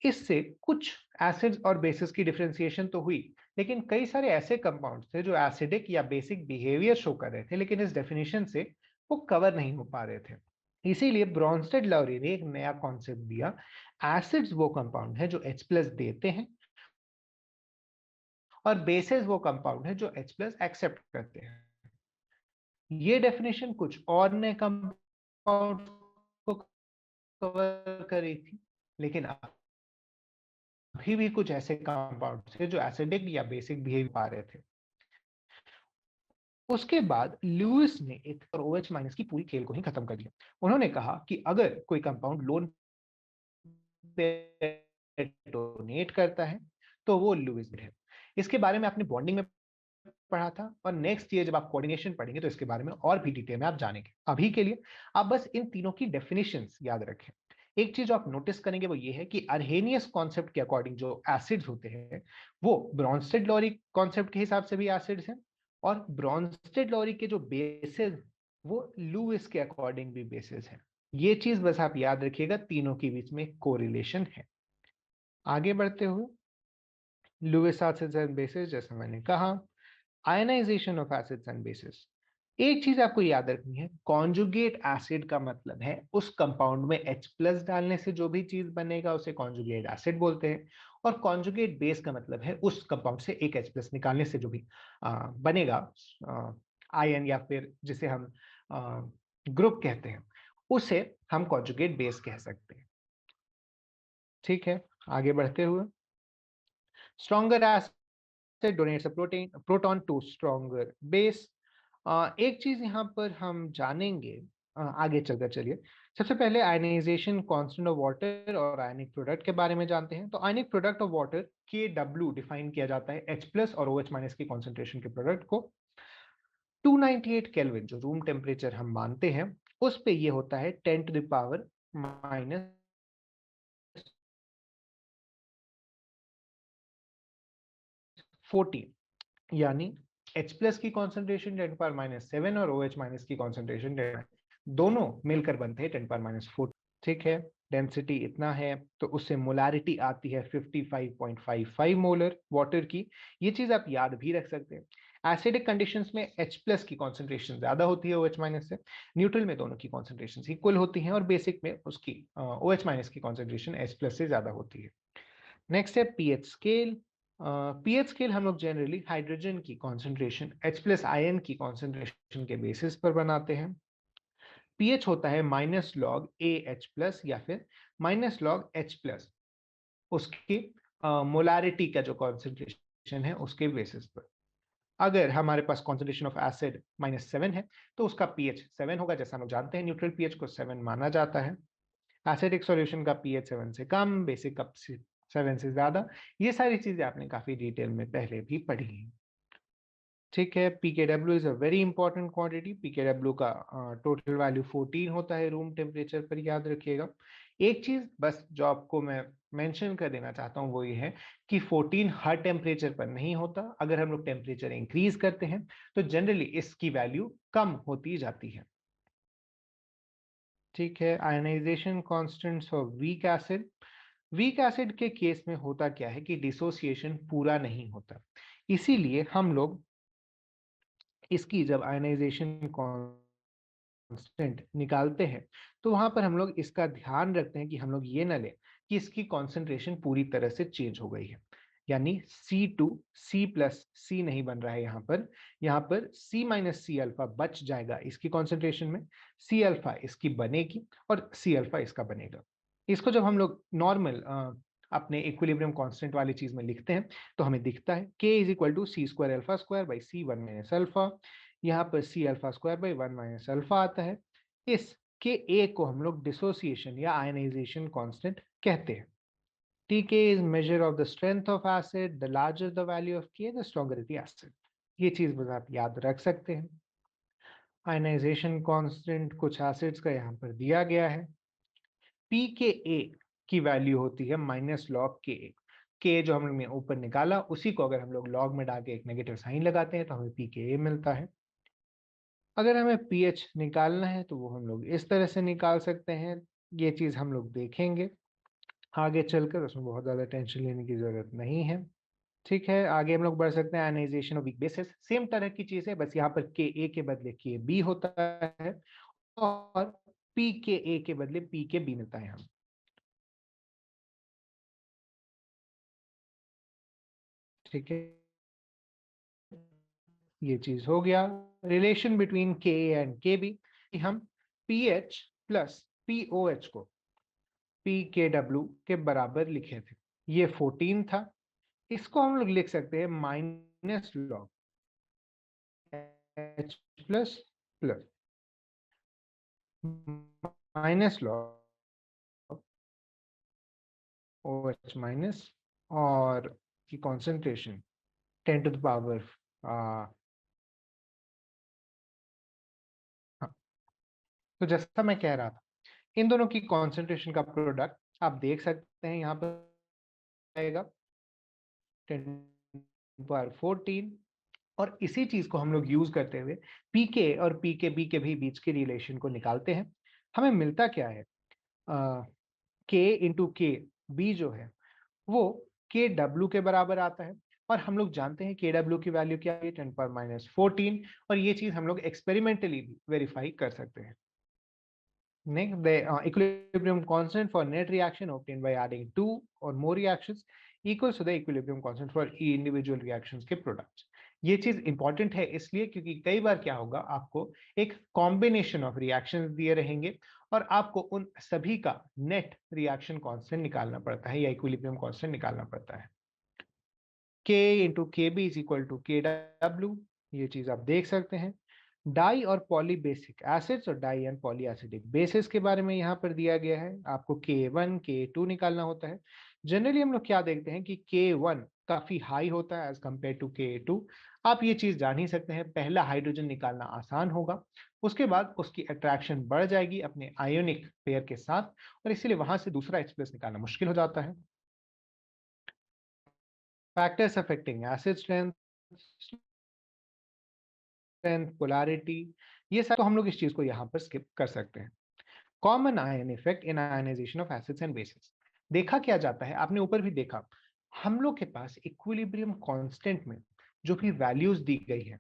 इससे कुछ एसिड्स और बेसिस की डिफरेंशिएशन तो हुई, लेकिन कई सारे ऐसे कंपाउंड्स थे जो एसिडिक या बेसिक बिहेवियर शो कर रहे थे, लेकिन इस डेफिनेशन से वो कवर नहीं हो पा रहे थे। इसीलिए ब्रॉन्स्टेड लॉरी ने एक नया कॉन्सेप्ट दिया, एसिड्स वो कंपाउंड है जो H प्लस देते हैं और बेसिस वो कंपाउंड है जो H प्लस एक्सेप्ट करते हैं। ये डेफिनेशन कुछ और नए कंपाउंड को कवर करी थी, लेकिन अभी भी कुछ ऐसे कंपाउंड थे जो एसिडिक या बेसिक बिहेव पा रहे थे। उसके बाद लुइस ने एक OH माइनस की पूरी खेल को ही खत्म कर दिया। उन्होंने कहा कि अगर कोई कंपाउंड लोन पे डोनेट करता है तो वो लुइस है। इसके बारे में आपने बॉन्डिंग में पढ़ा था, और नेक्स्ट ईयर जब आप कोऑर्डिनेशन पढ़ेंगे तो इसके बारे में और भी डिटेल में आप जानेंगे। अभी के लिए आप बस इन तीनों की डेफिनेशंस याद रखें। एक चीज आप नोटिस करेंगे वो ये है कि अर्हेनियस कॉन्सेप्ट के अकॉर्डिंग जो एसिड्स होते हैं वो ब्रॉन्स्टेड लॉरी कॉन्सेप्ट के हिसाब से भी एसिड्स हैं, और ब्रॉन्स्टेड लॉरी के जो बेसिस वो लुइस के अकॉर्डिंग भी बेसिस हैं। ये चीज बस आप याद रखिएगा, तीनों के बीच में कोरिलेशन है। आगे बढ़ते हुए, लुइस एसिड्स एंड बेसिस, जैसा मैंने कहा, ionization of acids and bases. एक चीज आपको याद रखनी है, कॉन्जुगेट एसिड का मतलब है उस कंपाउंड में H प्लस डालने से जो भी चीज बनेगा उसे कॉन्जुगेट एसिड बोलते हैं, और कॉन्जुगेट बेस का मतलब है उस कंपाउंड से एक H प्लस निकालने से जो भी बनेगा आयन या फिर जिसे हम ग्रुप कहते हैं, उसे हम कॉन्जुगेट बेस कह सकते हैं। ठीक है। आगे बढ़ते हुए, stronger acid donates a proton to stronger base. एक चीज यहाँ पर हम जानेंगे आगे चलकर, चलिए, सबसे पहले आयनाइजेशन कांस्टेंट ऑफ वाटर और आयनिक प्रोडक्ट के बारे में जानते हैं। तो ionic product of water KW define किया जाता है H प्लस और OH माइनस की कॉन्सेंट्रेशन के प्रोडक्ट को। 298 केल्विन जो रूम टेम्परेचर हम मानते हैं, उस पे ये होता है 10 टू द पावर माइनस 14, यानी H प्लस की कॉन्सेंट्रेशन 10 पावर माइनस 7 और OH माइनस की कॉन्सेंट्रेशन दोनों मिलकर बनते हैं 10 पावर माइनस 4। ठीक है, डेंसिटी इतना है, तो उससे मोलारिटी आती है 55.55 मोलर वाटर की। ये चीज आप याद भी रख सकते हैं। एसिडिक कंडीशंस में H प्लस की कॉन्सेंट्रेशन ज्यादा होती है OH माइनस से। न्यूट्रल में दोनों की कॉन्सेंट्रेशन इक्वल होती हैं और बेसिक में उसकी OH माइनस की कॉन्सेंट्रेशन H प्लस से ज्यादा होती है। नेक्स्ट है पीएच स्केल। पीएच स्केल हम लोग जनरली हाइड्रोजन की कॉन्सेंट्रेशन H प्लस आयन की कॉन्सेंट्रेशन के बेसिस पर बनाते हैं। पीएच होता है माइनस लॉग AH प्लस या फिर माइनस लॉग H प्लस, उसकी मोलारिटी का जो कॉन्सेंट्रेशन है उसके बेसिस पर। अगर हमारे पास कॉन्सेंट्रेशन ऑफ एसिड -7 है तो उसका पीएच 7 होगा। जैसा हम लोग जानते हैं न्यूट्रल पीएच को 7 माना जाता है। एसिडिक सॉल्यूशन का पीएच 7 से कम, बेसिक का 7 से ज्यादा। ये सारी चीजें आपने काफी डिटेल में पहले भी पढ़ी हैं। ठीक है, PKW is a very important quantity. PKW का टोटल वैल्यू 14 होता है रूम टेम्परेचर पर, याद रखिएगा। एक चीज बस जो आपको मैं मेंशन कर देना चाहता हूँ वो ये है कि 14 हर टेम्परेचर पर नहीं होता। अगर हम लोग टेम्परेचर इंक्रीज करते हैं तो जनरली इसकी वैल्यू कम होती जाती है। ठीक है, ionization constants for weak acid. Weak acid के केस में होता क्या है कि डिसोसिएशन पूरा नहीं होता, इसीलिए हम लोग इसकी जब आयनाइजेशन कांस्टेंट निकालते हैं तो वहां पर हम लोग इसका ध्यान रखते हैं कि हम लोग ये ना लें कि इसकी कॉन्सेंट्रेशन पूरी तरह से चेंज हो गई है। यानी C2 C प्लस C नहीं बन रहा है यहाँ पर C माइनस सी अल्फा बच जाएगा इसकी कॉन्सेंट्रेशन में। C अल्फा इसकी बनेगी और C अल्फा इसका बनेगा। इसको जब हम लोग नॉर्मल अपने इक्विलिब्रियम कांस्टेंट वाली चीज में लिखते हैं तो हमें दिखता है K is equal to C square alpha square by C one minus alpha. यहाँ पर C alpha square by one minus alpha आता है। इस के ए को हम लोग डिसोसिएशन या आयनाइजेशन कांस्टेंट कहते हैं। Tk is measure of the strength of acid. The larger the value of K, the stronger is the acid. ये चीज बस आप याद रख सकते हैं। आयनाइजेशन कांस्टेंट कुछ एसिड्स का यहाँ पर दिया गया है। pKa की वैल्यू होती है माइनस लॉग के जो हम लोग ने ऊपर निकाला उसी को अगर हम लोग लॉग में डाल के एक नेगेटिव साइन लगाते हैं तो हमें pKa मिलता है। अगर हमें pH निकालना है तो वो हम लोग इस तरह से निकाल सकते हैं। ये चीज हम लोग देखेंगे आगे चलकर, उसमें बहुत ज्यादा टेंशन लेने की जरूरत नहीं है। ठीक है, आगे हम लोग बढ़ सकते हैं। Ionization of weak bases same तरह की चीज है, बस यहाँ पर के ए के बदले के बी होता है और पी के ए के बदले पी के बी मिलता है हम। ठीक है, ये चीज हो गया। Relation between K A and K B, हम P H plus P O H को पी के डब्ल्यू के बराबर लिखे थे। ये 14 था, इसको हम लोग लिख सकते हैं minus log H plus plus minus log O H minus और की कॉन्सेंट्रेशन 10 टू द पावर। हाँ, तो जैसा मैं कह रहा था, इन दोनों की कॉन्सेंट्रेशन का प्रोडक्ट आप देख सकते हैं यहाँ पर आएगा 10 टू पावर 14। और इसी चीज को हम लोग यूज करते हुए पीके और पीके बी के भी बीच के रिलेशन को निकालते हैं। हमें मिलता क्या है, के इंटू के बी जो है वो के डब्ल्यू के बराबर आता है। और हम लोग जानते हैं के डब्ल्यू की वैल्यू क्या है, 10 पावर माइनस 14। और ये चीज हम लोग एक्सपेरिमेंटली भी वेरीफाई कर सकते हैं। Next, the equilibrium constant for net reaction obtained by adding two or more reactions equals to the equilibrium constant for individual reactions के products। ये चीज इंपॉर्टेंट है इसलिए क्योंकि कई बार क्या होगा, आपको एक कॉम्बिनेशन ऑफ रिएक्शंस दिए रहेंगे और आपको उन सभी का नेट रिएक्शन कांस्टेंट निकालना पड़ता है या इक्विलिब्रियम कांस्टेंट निकालना पड़ता है। K into K B is equal to K W, ये चीज आप देख सकते हैं। डाई और पॉली बेसिक एसिड्स और di and poly acidic bases के बारे में यहाँ पर दिया गया है। आपको K1 K2 निकालना होता है। जनरली हम लोग क्या देखते हैं कि K1 काफी हाई होता है एज कम्पेयर टू K2। आप ये चीज जान ही सकते हैं, पहला हाइड्रोजन निकालना आसान होगा, उसके बाद उसकी अट्रैक्शन बढ़ जाएगी अपने आयोनिक पेयर के साथ, और इसीलिए वहां से दूसरा H प्लस निकालना मुश्किल हो जाता है। Factors affecting acid strength, polarity, ये सब तो हम लोग इस चीज को यहाँ पर स्किप कर सकते हैं। Common ion effect in ionization of acids and bases. देखा क्या जाता है, आपने ऊपर भी देखा, हम लोग के पास इक्विलिब्रियम कांस्टेंट में जो भी वैल्यूज दी गई है,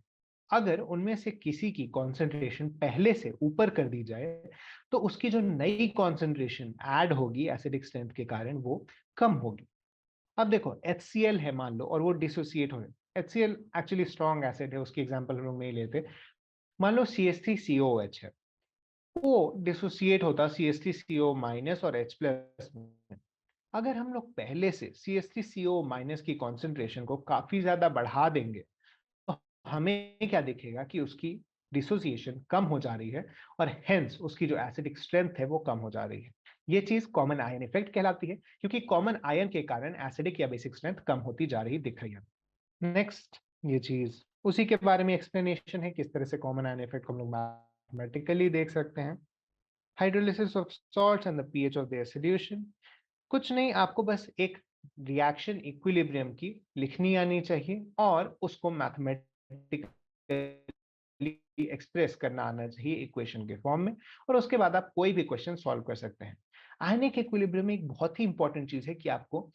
अगर उनमें से किसी की कॉन्सेंट्रेशन पहले से ऊपर कर दी जाए तो उसकी जो नई कॉन्सेंट्रेशन ऐड होगी एसिडिक स्ट्रेंथ के कारण वो कम होगी। अब देखो HCl है मान लो और वो डिसोसिएट हो रहे, HCl एक्चुअली स्ट्रॉन्ग एसिड है, उसकी एग्जांपल हम लोग नहीं लेते। मान लो CH3COOH है, वो डिसोसिएट होता CH3CO माइनस और H प्लस में। अगर हम लोग पहले से CH3CO माइनस की कॉन्सेंट्रेशन को काफी ज्यादा बढ़ा देंगे तो हमें क्या दिखेगा कि उसकी डिसोसिएशन कम हो जा रही है और हेंस उसकी जो एसिडिक स्ट्रेंथ है वो कम हो जा रही है। ये चीज कॉमन आयन इफेक्ट कहलाती है, क्योंकि कॉमन आयन के कारण एसिडिक या बेसिक स्ट्रेंथ कम होती जा रही दिख रही है। नेक्स्ट, ये चीज उसी के बारे में एक्सप्लेनेशन है किस तरह से कॉमन आयन इफेक्ट को हम लोग मैथमेटिकली देख सकते हैं। Hydrolysis of salts and the pH of their solution. कुछ नहीं, आपको बस एक रिएक्शन इक्विलिब्रियम की लिखनी आनी चाहिए और उसको मैथमेटिकली एक्सप्रेस करना आना चाहिए इक्वेशन के फॉर्म में, और उसके बाद आप कोई भी क्वेश्चन सॉल्व कर सकते हैं। आयनिक इक्विलिब्रियम में एक बहुत ही इंपॉर्टेंट चीज है कि आपको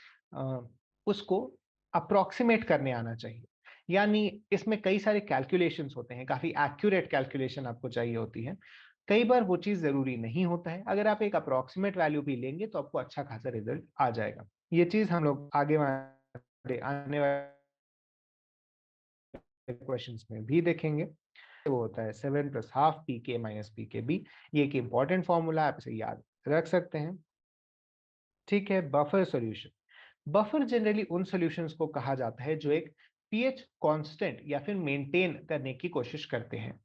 उसको अप्रोक्सीमेट करने आना चाहिए। यानी इसमें कई सारे कैलकुलेशंस होते हैं, काफी एक्यूरेट कैलकुलेशन आपको चाहिए होती है। कई बार वो चीज जरूरी नहीं होता है, अगर आप एक अप्रोक्सीमेट वैल्यू भी लेंगे तो आपको अच्छा खासा रिजल्ट आ जाएगा। ये चीज हम लोग आगे आने वाले क्वेश्चंस में भी देखेंगे। वो होता है 7+12 pk माइनस pkb। ये एक इंपॉर्टेंट फॉर्मूला, आप इसे याद रख सकते हैं। ठीक है, बफर सॉल्यूशन। बफर जनरली उन सॉल्यूशंस को कहा जाता है जो एक पीएच कांस्टेंट या फिर मेंटेन करने की कोशिश करते हैं।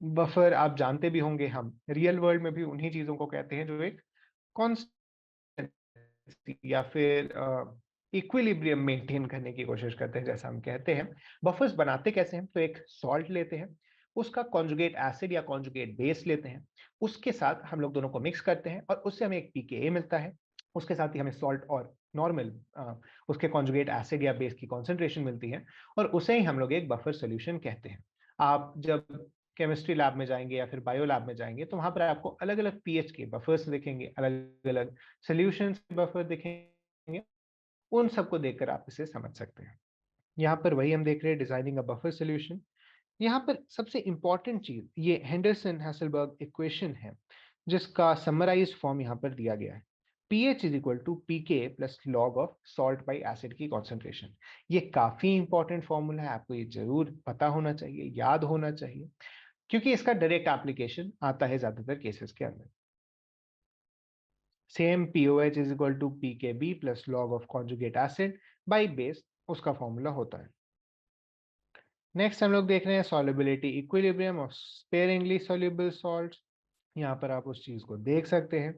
बफर आप जानते भी होंगे, हम रियल वर्ल्ड में भी उन्हीं चीजों को कहते हैं जो एक कांस्टेंट या फिर इक्विलिब्रियम मेंटेन करने की कोशिश करते हैं, जैसा हम कहते हैं। बफर्स बनाते कैसे हैं, तो एक सॉल्ट लेते हैं, उसका कॉन्जुगेट एसिड या कॉन्जुगेट बेस लेते हैं, उसके साथ हम लोग दोनों को मिक्स करते हैं और उससे हमें एक pKa मिलता है। उसके साथ ही हमें सॉल्ट और नॉर्मल उसके कॉन्जुगेट एसिड या बेस की कॉन्सेंट्रेशन मिलती है, और उसे ही हम लोग एक बफर सोल्यूशन कहते हैं। आप जब केमिस्ट्री लैब में जाएंगे या फिर बायो लैब में जाएंगे तो वहां पर आपको अलग अलग पीएच के बफर्स दिखेंगे, अलग अलग सोल्यूशंस के बफर दिखेंगे, उन सबको देखकर आप इसे समझ सकते हैं। यहाँ पर वही हम देख रहे हैं, डिजाइनिंग अ बफर सोल्यूशन। यहाँ पर सबसे इंपॉर्टेंट चीज ये हेंडरसन हैसलबर्ग इक्वेशन है, जिसका समराइज फॉर्म यहाँ पर दिया गया है। pH is equal to pK plus log of salt by acid की कॉन्सेंट्रेशन। ये काफी इंपॉर्टेंट फॉर्मूला है, आपको ये जरूर पता होना चाहिए, याद होना चाहिए, क्योंकि इसका डायरेक्ट एप्लीकेशन आता है ज्यादातर केसेस के अंदर। Same POH is equal to pKb plus log of conjugate acid by base, उसका फॉर्मूला होता है। नेक्स्ट हम लोग देख रहे हैं solubility equilibrium of sparingly soluble salts. यहाँ पर आप उस चीज को देख सकते हैं।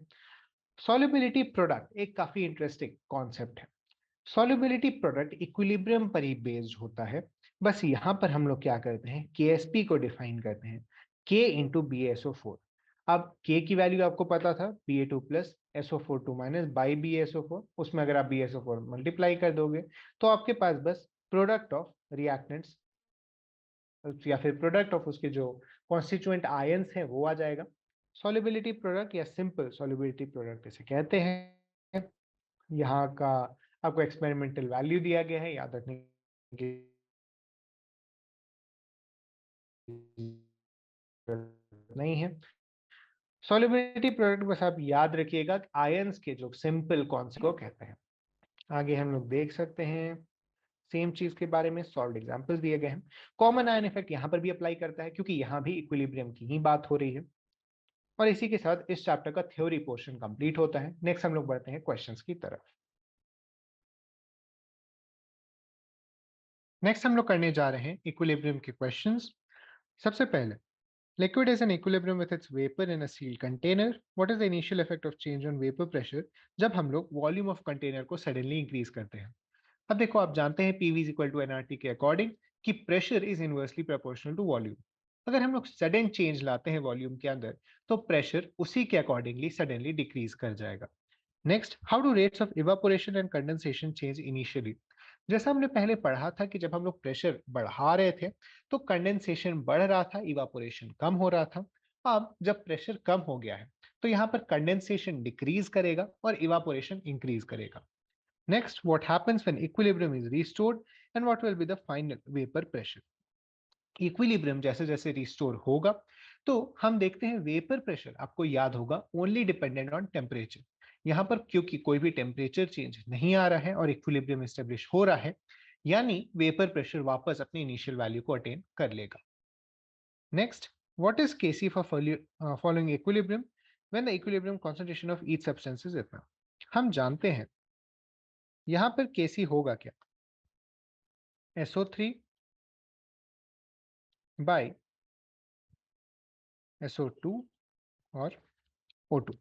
सॉल्युबिलिटी प्रोडक्ट एक काफी इंटरेस्टिंग कॉन्सेप्ट है। सॉल्युबिलिटी प्रोडक्ट इक्विलिब्रियम पर ही बेस्ड होता है। बस यहाँ पर हम लोग क्या करते हैं, KSP को डिफाइन करते हैं, K इंटू BaSO4। अब K की वैल्यू आपको पता था, Ba2 plus SO42 minus by BaSO4, उसमें अगर आप BaSO4 मल्टीप्लाई कर दोगे तो आपके पास बस प्रोडक्ट ऑफ रिएक्टेंट्स या फिर प्रोडक्ट ऑफ उसके जो कॉन्स्टिट्यूएंट आयंस हैं वो आ जाएगा। सॉल्युबिलिटी प्रोडक्ट या सिंपल सॉल्युबिलिटी प्रोडक्ट इसे कहते हैं। यहाँ का आपको एक्सपेरिमेंटल वैल्यू दिया गया है, याद रखने की जरूरत नहीं है। सॉल्युबिलिटी प्रोडक्ट बस आप याद रखिएगा, आयंस के जो सिंपल कॉन्सेप्ट को कहते हैं। आगे हम लोग देख सकते हैं सेम चीज के बारे में, सॉल्व एग्जांपल्स दिए गए हैं। कॉमन आयन इफेक्ट यहाँ पर भी अप्लाई करता है, क्योंकि यहाँ भी इक्विलिब्रियम की ही बात हो रही है। और इसी के साथ इस चैप्टर का थ्योरी पोर्शन कंप्लीट होता है। नेक्स्ट हम लोग बढ़ते हैं क्वेश्चंस की तरफ। नेक्स्ट हम लोग करने जा रहे हैं इक्विलिब्रियम के क्वेश्चंस। सबसे पहले, liquid is in equilibrium with its vapor in a sealed container. What is the initial effect of change on vapor pressure जब हम लोग वॉल्यूम ऑफ कंटेनर को सडनली इंक्रीज करते हैं? अब देखो, आप जानते हैं PV is equal to NRT के अकॉर्डिंग कि pressure is inversely proportional to volume. अगर हम लोग सडन चेंज लाते हैं वॉल्यूम के अंदर, तो प्रेशर उसी के अकॉर्डिंगली सडनली डिक्रीज कर जाएगा। Next, how do rates of evaporation and condensation change initially? जैसा हमने पहले पढ़ा था कि जब हम लोग प्रेशर बढ़ा रहे थे तो कंडेंसेशन बढ़ रहा था, इवापोरेशन कम हो रहा था। अब जब प्रेशर कम हो गया है तो यहाँ पर कंडेंसेशन डिक्रीज करेगा और इवापोरेशन इंक्रीज करेगा। Next, what happens when equilibrium is restored and what will be the final vapor pressure? Equilibrium जैसे जैसे रिस्टोर होगा तो हम देखते हैं वेपर प्रेशर, आपको याद होगा, ओनली डिपेंडेंट ऑन टेम्परेचर। यहाँ पर क्योंकि कोई भी टेम्परेचर चेंज नहीं आ रहा है और इक्विलिब्रियम एस्टेब्लिश हो रहा है, यानी वेपर प्रेशर वापस अपनी इनिशियल वैल्यू को अटेन कर लेगा। Next, what is KC for following equilibrium when the equilibrium concentration of each substance is इतना? हम जानते हैं यहाँ पर केसी होगा क्या? SO3 बाय SO2 और O2।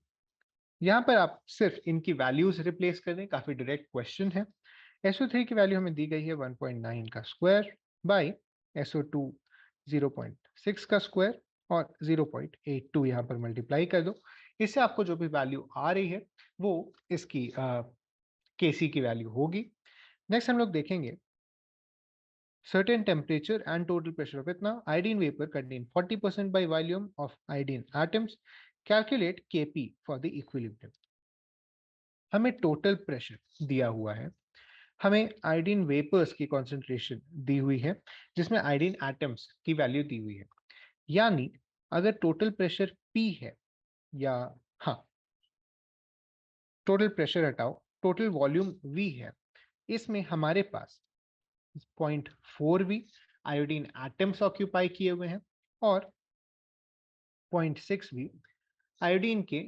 यहाँ पर आप सिर्फ इनकी वैल्यूज रिप्लेस कर दें, काफी डायरेक्ट क्वेश्चन है। SO3 की वैल्यू हमें दी गई है 1.9 का स्क्वायर बाय SO2 0.6 का स्क्वायर और 0.82 यहाँ पर मल्टीप्लाई कर दो। इससे आपको जो भी वैल्यू आ रही है वो इसकी केसी की वैल्यू होगी। नेक्स्ट हम लोग देखेंगे certain temperature and total pressure of itna iodine vapor contain 40% by volume of iodine atoms. Calculate Kp for the equilibrium. हमें टोटल प्रेशर दिया हुआ है, हमें आयोडीन वेपर्स की कॉन्सेंट्रेशन दी हुई है जिसमें आयोडीन एटम्स की वैल्यू दी हुई है। यानी अगर टोटल प्रेशर P है, या हाँ, टोटल प्रेशर हटाओ, टोटल वॉल्यूम V है, इसमें हमारे पास 0.4V आयोडीन एटम्स ऑक्यूपाई किए हुए हैं और 0.6V आयोडीन के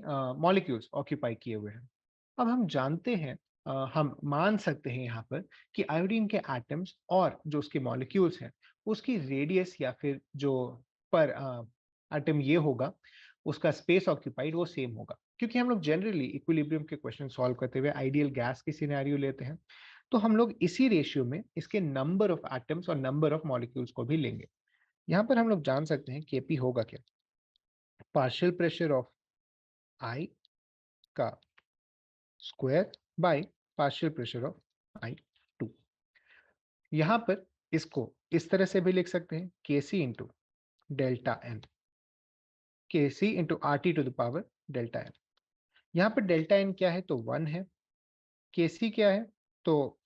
मॉलिक्यूल्स ऑक्यूपाई किए हुए हैं। अब हम जानते हैं, हम मान सकते हैं यहाँ पर कि आयोडीन के एटम्स और जो उसके मॉलिक्यूल्स हैं उसकी रेडियस या फिर जो पर एटम ये होगा उसका स्पेस ऑक्यूपाइड वो सेम होगा, क्योंकि हम लोग जनरली इक्विलिब्रियम के क्वेश्चन सॉल्व करते हुए आइडियल गैस की सिनेरियो लेते हैं, तो हम लोग इसी रेशियो में इसके नंबर ऑफ एटम्स और नंबर ऑफ मॉलिक्यूल्स को भी लेंगे। यहाँ पर हम लोग जान सकते हैं केपी होगा क्या? पार्शियल प्रेशर ऑफ आई का square by partial pressure of I2। यहाँ पर इसको इस तरह से भी लिख सकते हैं Kc into delta N, Kc into RT to the power delta N. यहाँ पर डेल्टा एन क्या है? तो 1 है। Kc क्या है? तो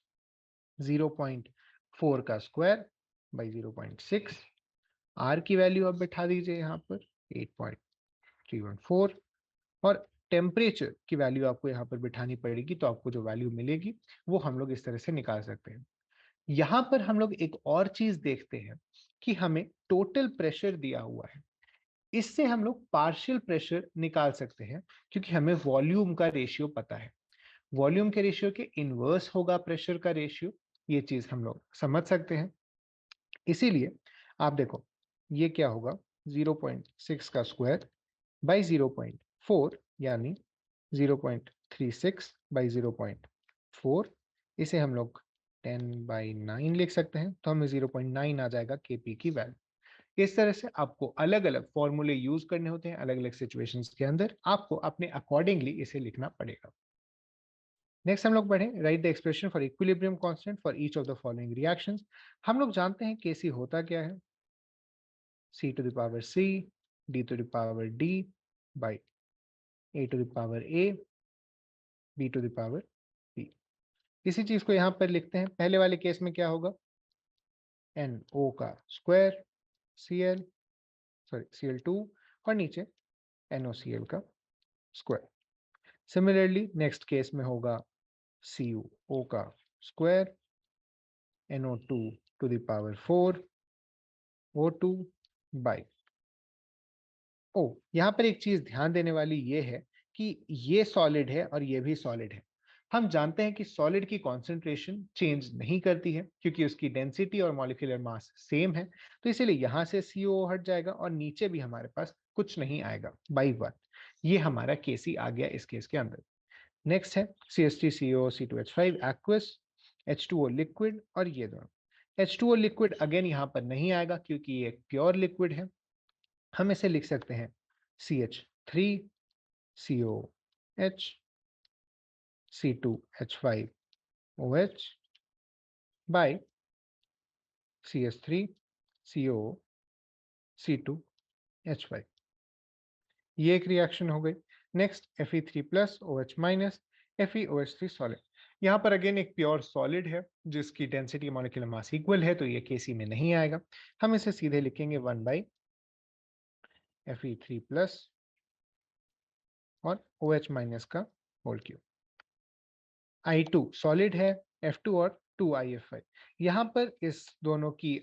0.4 का स्क्वायर बाई 0.6। R की वैल्यू आप बैठा दीजिए यहाँ पर 8.314 और टेम्परेचर की वैल्यू आपको यहाँ पर बिठानी पड़ेगी, तो आपको जो वैल्यू मिलेगी वो हम लोग इस तरह से निकाल सकते हैं। यहाँ पर हम लोग एक और चीज देखते हैं कि हमें टोटल प्रेशर दिया हुआ है, इससे हम लोग पार्शियल प्रेशर निकाल सकते हैं क्योंकि हमें वॉल्यूम का रेशियो पता है। वॉल्यूम के रेशियो के इनवर्स होगा प्रेशर का रेशियो, ये चीज हम लोग समझ सकते हैं। इसीलिए आप देखो ये क्या होगा, 0.6 का स्क्वायर बाई 0.4 यानी 0.36 बाई 0.4, इसे हम लोग 10/9 लिख सकते हैं, तो हमें 0.9 आ जाएगा केपी की वैल्यू। इस तरह से आपको अलग अलग फॉर्मूले यूज करने होते हैं, अलग अलग सिचुएशंस के अंदर आपको अपने अकॉर्डिंगली इसे लिखना पड़ेगा। नेक्स्ट हम लोग बढ़े, right the expression for equilibrium constant for each of the following reactions. हम लोग जानते हैं केसी होता क्या है, C to the power C, D to the power D by A to the power A, B to the power B। इसी चीज को यहाँ पर लिखते हैं। पहले वाले केस में क्या होगा, NO का स्क्वायर Cl, सॉरी Cl2 और नीचे NOCl का स्क्वायर। सिमिलरली नेक्स्ट केस में होगा CuO का square NO2 to the power 4 O2 by O. यहाँ पर एक चीज ध्यान देने वाली ये है कि ये सॉलिड है और ये भी सॉलिड है, हम जानते हैं कि सॉलिड की कॉन्सेंट्रेशन चेंज नहीं करती है क्योंकि उसकी डेंसिटी और मॉलिक्यूलर मास सेम है, तो इसीलिए यहाँ से CO हट जाएगा और नीचे भी हमारे पास कुछ नहीं आएगा बाई 1। ये हमारा KC आ गया इस केस के अंदर। नेक्स्ट है CH3CO C2H5 aqueous, H2O liquid और ये दोनों। H2O लिक्विड अगेन यहाँ पर नहीं आएगा क्योंकि ये एक प्योर लिक्विड है। हम इसे लिख सकते हैं CH3COH C2H5OH by CH3CO C2H5। ये एक रिएक्शन हो गई। Next Fe3 plus OH minus FeOH3 solid. यहाँ पर अगेन एक प्योर सॉलिड है जिसकी डेंसिटी मॉलिक्यूलर मास इक्वल है, तो ये KC में नहीं आएगा। हम इसे सीधे लिखेंगे 1 बाई Fe3 प्लस और OH माइनस का होल क्यूब। I2 सॉलिड है, F2 और 2IF5। यहाँ पर इस दोनों की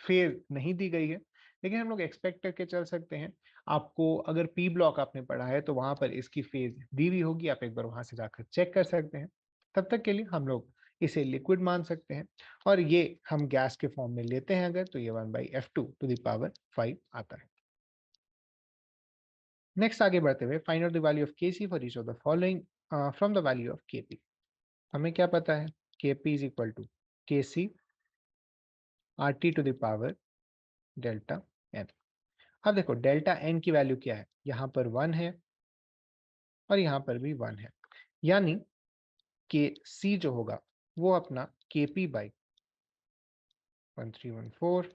फेज नहीं दी गई है, लेकिन हम लोग एक्सपेक्ट करके चल सकते हैं। आपको अगर पी ब्लॉक आपने पढ़ा है तो वहां पर इसकी फेज दी हुई होगी, आप एक बार वहां से जाकर चेक कर सकते हैं। तब तक के लिए हम लोग इसे लिक्विड मान सकते हैं, और ये हम गैस के फॉर्म में लेते हैं अगर, तो ये 1/F2⁵ आता है। नेक्स्ट आगे बढ़ते हुए, find out the value of Kc for each of the following from the value of Kp। हमें क्या पता है, Kp is equal to Kc RT⁴ delta n। अब देखो डेल्टा n की वैल्यू क्या है, यहाँ पर 1 है और यहाँ पर भी 1 है, यानी कि C जो होगा वो अपना Kp बाई 1314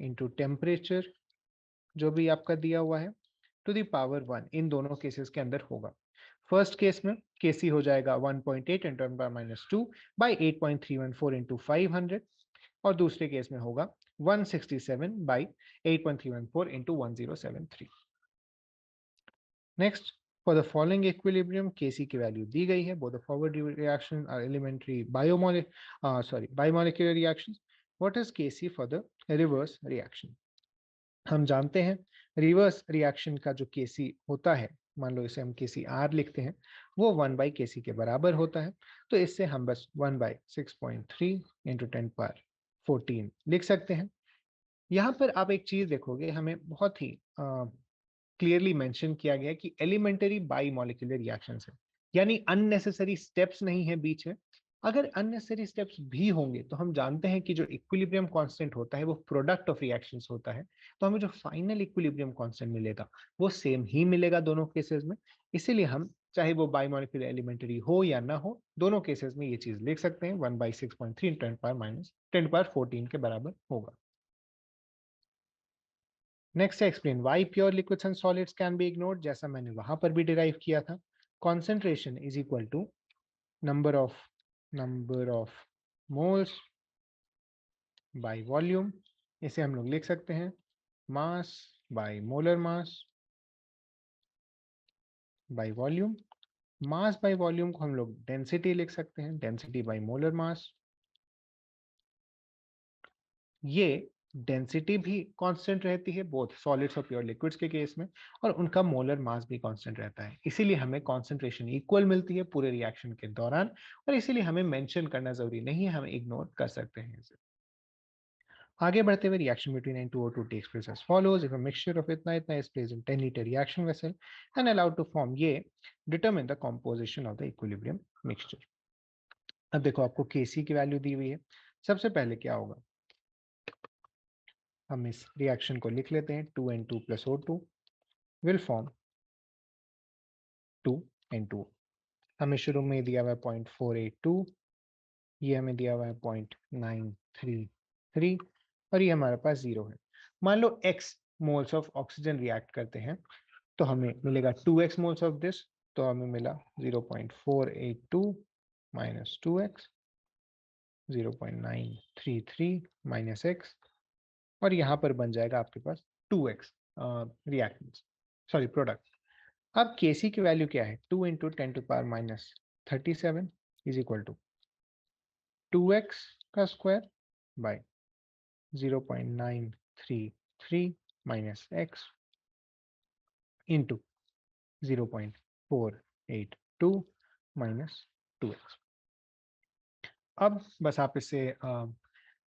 इंटू टेम्परेचर जो भी आपका दिया हुआ है टू द पावर 1 इन दोनों केसेस के अंदर होगा। फर्स्ट केस में Kc हो जाएगा 1.8 इंटू 10⁻² बाई 8.314 इंटू 500, और दूसरे केस में होगा 167 by 8.314 into 1073। Next, for the following equilibrium Kc की वैल्यू दी गई है। Both the forward reaction are elementary biomolecular reactions. What is Kc for the reverse reaction? हम जानते हैं रिवर्स रिएक्शन का जो Kc होता है, मान लो इसे हम KcR लिखते हैं, वो 1/Kc के बराबर होता है। तो इससे हम बस 1/6.3 इंटू 10⁻14 लिख सकते हैं। यहाँ पर आप एक चीज देखोगे, हमें बहुत ही क्लियरली मेंशन किया गया कि एलिमेंटरी बाईमॉलिक्यूलर रिएक्शंस है, यानी अननेसेसरी स्टेप्स नहीं है बीच में। अगर अननेसेसरी स्टेप्स भी होंगे तो हम जानते हैं कि जो इक्विलिब्रियम कांस्टेंट होता है वो प्रोडक्ट ऑफ रिएक्शंस होता है, तो हमें जो फाइनल इक्विलिब्रियम कांस्टेंट मिलेगा वो सेम ही मिलेगा दोनों केसेस में। इसीलिए हम चाहे वो बाईमॉलिक्यूलर एलिमेंटरी हो या ना हो, दोनों केसेस में ये चीज लिख सकते हैं 1/6.3 10⁻14 के बराबर होगा। नेक्स्ट है explain why pure liquids and solids can be ignored. जैसा मैंने वहां पर भी डिराइव किया था, concentration is equal to number of moles by volume. इसे हम लोग लिख सकते हैं mass by molar mass by volume. Mass by volume को हम लोग डेंसिटी लिख सकते हैं, डेंसिटी बाय मोलर मास। ये डेंसिटी भी कांस्टेंट रहती है बोथ सॉलिड्स और प्योर लिक्विड्स के केस में, और उनका मोलर मास भी कांस्टेंट रहता है। इसीलिए हमें कॉन्सेंट्रेशन इक्वल मिलती है पूरे रिएक्शन के दौरान, और इसीलिए हमें मेंशन करना जरूरी नहीं है, हम इग्नोर कर सकते हैं इसे। आगे बढ़ते हुए, reaction between N2O2 takes place as follows. If a mixture of इतना इतना is placed in 10-liter reaction vessel and allowed to form, ये determine the composition of the equilibrium mixture। अब देखो आपको Kc की वैल्यू दी हुई है। सबसे पहले क्या होगा, हम इस रिएक्शन को लिख लेते हैं 2N2 plus O2 will form 2N2। हमें शुरू में दिया हुआ है 0.482, ये हमें दिया हुआ है 0.933, और ये हमारे पास 0 है। मान लो x moles of oxygen react करते हैं तो हमें मिलेगा 2x मोल्स ऑफ दिस, तो हमें मिला 0.482 माइनस 2x 0.933 माइनस x, और यहाँ पर बन जाएगा आपके पास 2x रिएक्टेंस, सॉरी प्रोडक्ट। अब Kc की वैल्यू क्या है, 2 into 10⁻37 is equal to 2x का square by 0.933 minus x into 0.482 minus 2x। अब बस आप इसे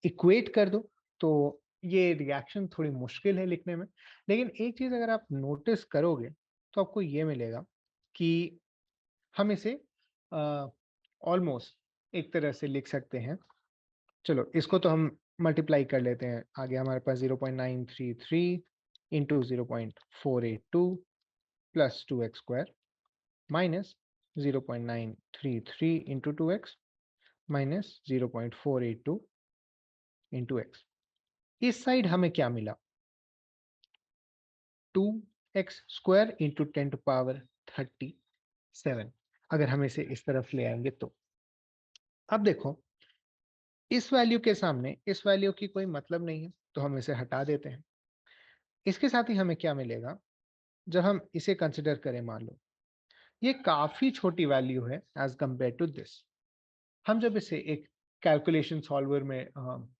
इक्वेट कर दो। तो ये रिएक्शन थोड़ी मुश्किल है लिखने में, लेकिन एक चीज अगर आप नोटिस करोगे तो आपको ये मिलेगा कि हम इसे ऑलमोस्ट एक तरह से लिख सकते हैं। चलो इसको तो हम मल्टीप्लाई कर लेते हैं। आगे हमारे पास 0.933 into 0.482 plus 2x² minus 0.933 into 2x minus 0.482 into x। इस साइड हमें क्या मिला? 2x² into 10⁻37। अगर हम इसे इस तरफ ले आएंगे तो अब देखो, इस वैल्यू के सामने इस वैल्यू की कोई मतलब नहीं है, तो हम इसे हटा देते हैं। इसके साथ ही हमें क्या मिलेगा जब हम इसे कंसिडर करें? मान लो ये काफी छोटी वैल्यू है एज कंपेयर टू दिस। हम जब इसे एक कैलकुलेशन सॉल्वर में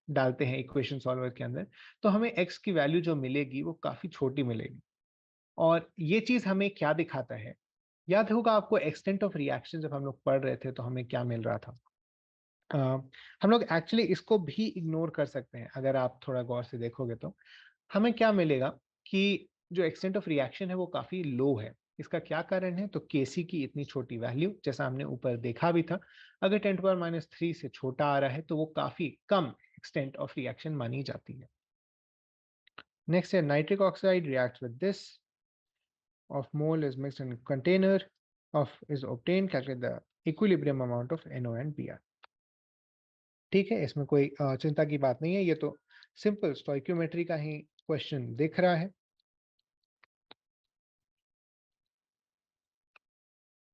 डालते हैं, इक्वेशन सॉल्वर के अंदर, तो हमें x की वैल्यू जो मिलेगी वो काफी छोटी मिलेगी। और ये चीज हमें क्या दिखाता है? याद होगा आपको एक्सटेंट ऑफ रिएक्शन जब हम लोग पढ़ रहे थे तो हमें क्या मिल रहा था? अ, हम लोग एक्चुअली इसको भी इग्नोर कर सकते हैं। अगर आप थोड़ा गौर से देखोगे तो हमें क्या मिलेगा कि जो एक्सटेंट ऑफ रिएक्शन है वो काफी लो है। इसका क्या कारण है? तो केसी की इतनी छोटी वैल्यू, जैसा हमने ऊपर देखा भी था, अगर 10⁻³ से छोटा आ रहा है तो वो काफी कम एक्सटेंट ऑफ रिएक्शन मानी जाती है। नेक्स्ट है nitric oxide react with this of mole is mixed in container of is obtained, calculate the equilibrium amount of NO and Br। ठीक है, इसमें कोई चिंता की बात नहीं है, ये तो सिंपल स्टोइक्योमेट्री का ही क्वेश्चन दिख रहा है।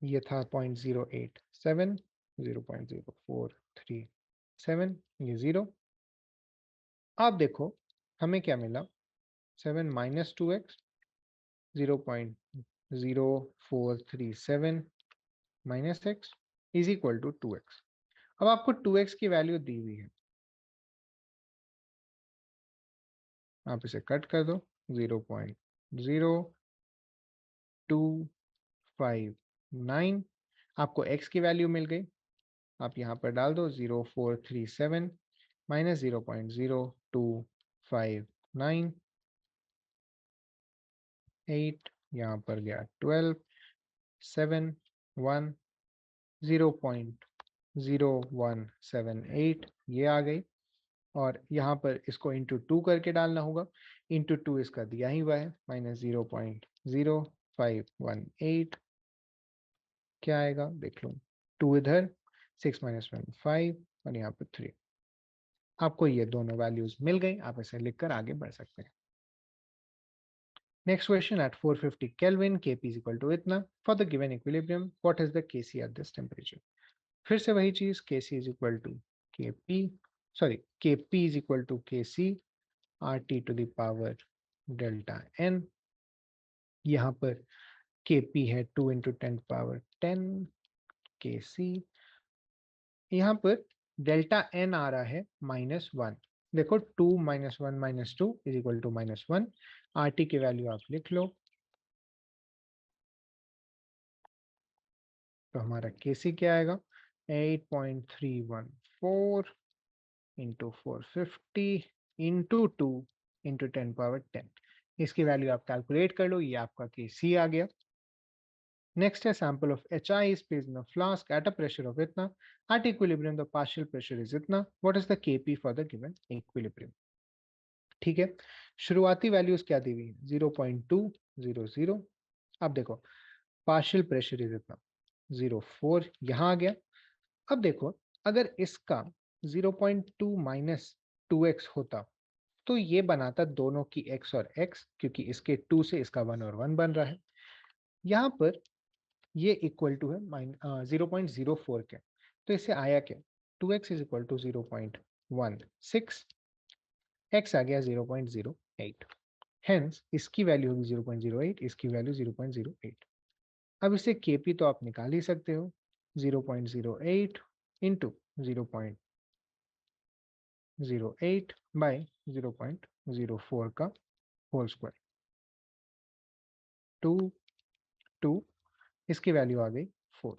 ये था 0.087, 0.0437, ये 0। अब देखो हमें क्या मिला? 7 minus 2x, 0.0437 minus x is equal to 2x। अब आपको 2x की वैल्यू दी हुई है, आप इसे कट कर दो। 0.0259 आपको x की वैल्यू मिल गई। आप यहाँ पर डाल दो 0.437 माइनस 0.0259, यहाँ पर गया 12, 7, 1, 0.0178 ये आ गई। और यहाँ पर इसको इंटू 2 करके डालना होगा। इंटू 2 इसका दिया ही हुआ है, माइनस 0.0518। क्या आएगा देख लो, 2 इधर, 6 माइनस 1 5, और यहाँ पर 3। आपको ये दोनों वैल्यूज मिल गई, आप इसे लिखकर आगे बढ़ सकते हैं। Next question, at 450 kelvin Kp is equal to इतना, for the given equilibrium what is the Kc at this temperature. फिर से वही चीज, Kc is equal to Kp, sorry Kp is equal to Kc RT to the power delta n। यहाँ पर Kp है 2 into 10⁻10 Kc। यहाँ पर delta n आ रहा है -1। देखो 2 minus 1 minus 2 is equal to -1। RT की वैल्यू आप लिख लो, तो हमारा Kc क्या आएगा? 8.314 इंटू 450 इंटू 2 इंटू 10⁻10। इसकी वैल्यू आप कैलकुलेट कर लो, ये आपका Kc आ गया। Next, a sample of HI is placed in a flask at a pressure of itna. At equilibrium, the partial pressure is itna. What is the Kp for the given equilibrium? ठीक है, शुरुआती values क्या दी हुई है? 0.200। अब देखो partial pressure is इतना, 0.4 यहाँ आ गया। अब देखो अगर इसका 0.2 माइनस 2x होता तो ये बनाता दोनों की x और x, क्योंकि इसके 2 से इसका 1 और 1 बन रहा है। यहाँ पर ये इक्वल टू है 0.04 के, तो इससे आया क्या? 2x is equal to 0.16, x आ गया 0.08। हेंस इसकी वैल्यू होगी 0.08, इसकी वैल्यू 0.08। अब इसे Kp तो आप निकाल ही सकते हो, 0.08 इंटू 0.08 बाई 0.04 का होल स्क्वायर, 2, 2, इसकी वैल्यू आ गई 4।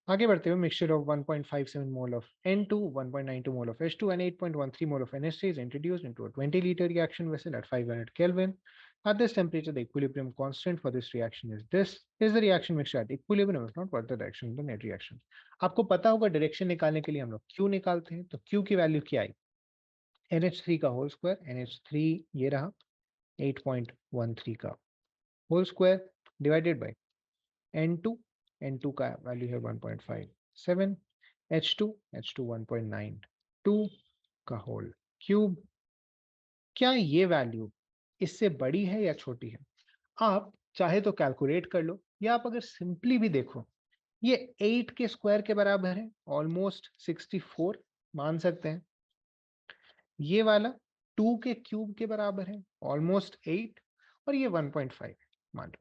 आगे बढ़ते हुए mixture of 1.57 mole of N2, 1.92 mole of H2 and 8.13 mole of NH3 is introduced into a 20-liter reaction vessel at 500 Kelvin. At this temperature, the equilibrium constant for this reaction is this. Is the reaction mixture at equilibrium? If not, what the direction of the net reaction? आपको पता होगा direction निकालने के लिए हम लोग Q निकालते हैं, तो Q की वैल्यू क्या आई? NH3 का होल स्क्वायर, NH3 ये रहा 8.13 का whole square divided by N2, N2 का वैल्यू है 1.57, H2 1.92 का होल क्यूब। क्या ये वैल्यू इससे बड़ी है या छोटी है? आप चाहे तो कैलकुलेट कर लो, या आप अगर सिंपली भी देखो, ये 8 के स्क्वायर के बराबर है, ऑलमोस्ट 64 मान सकते हैं। ये वाला 2 के क्यूब के बराबर है, ऑलमोस्ट 8, और ये 1.5 मान लो।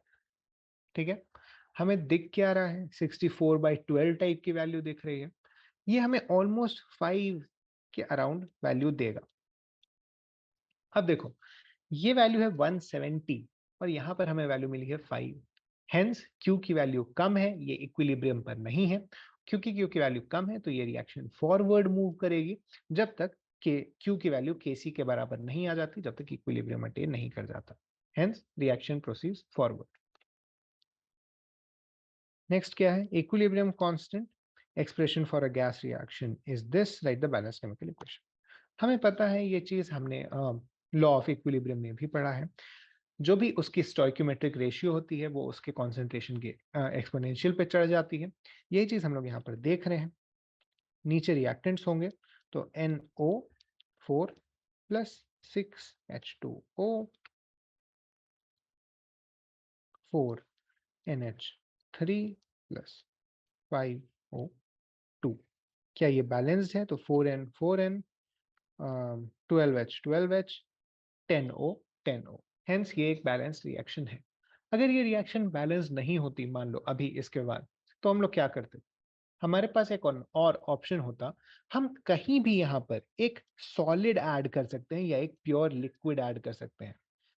ठीक है, हमें दिख क्या रहा है? 64/12 टाइप की वैल्यू दिख रही है। ये हमें ऑलमोस्ट 5 के अराउंड वैल्यू देगा। अब देखो, ये वैल्यू है 170 और यहाँ पर हमें वैल्यू मिली है 5। हेंस Q की वैल्यू कम है, ये इक्विलिब्रियम पर नहीं है। क्योंकि Q की वैल्यू कम है तो ये रिएक्शन फॉरवर्ड मूव करेगी जब तक कि Q की वैल्यू Kc के बराबर नहीं आ जाती, जब तक इक्विलिब्रियम अटेन नहीं कर जाता। Hence reaction proceeds forward. Next क्या है? Equilibrium constant expression for a gas reaction is this, right the balance chemical equation. हमें पता है ये चीज, हमने लॉ ऑफ इक्विलिब्रियम में भी पढ़ा है। जो भी उसकी स्टोइकियोमेट्रिक रेशियो होती है वो उसके कॉन्सेंट्रेशन के एक्सपोनेंशियल पे चढ़ जाती है। यही चीज हम लोग यहाँ पर देख रहे हैं। नीचे रिएक्टेंट्स होंगे तो NO4 plus 6H2O 4NH3 plus 5O2। क्या ये बैलेंस्ड है? तो 4N 4N, 12H 12H, 10O 10O। Hence ये एक बैलेंस्ड रिएक्शन है। अगर ये रिएक्शन बैलेंस नहीं होती, मान लो अभी इसके बाद, तो हम लोग क्या करते? हमारे पास एक और ऑप्शन होता, हम कहीं भी यहाँ पर एक सॉलिड ऐड कर सकते हैं या एक प्योर लिक्विड ऐड कर सकते हैं।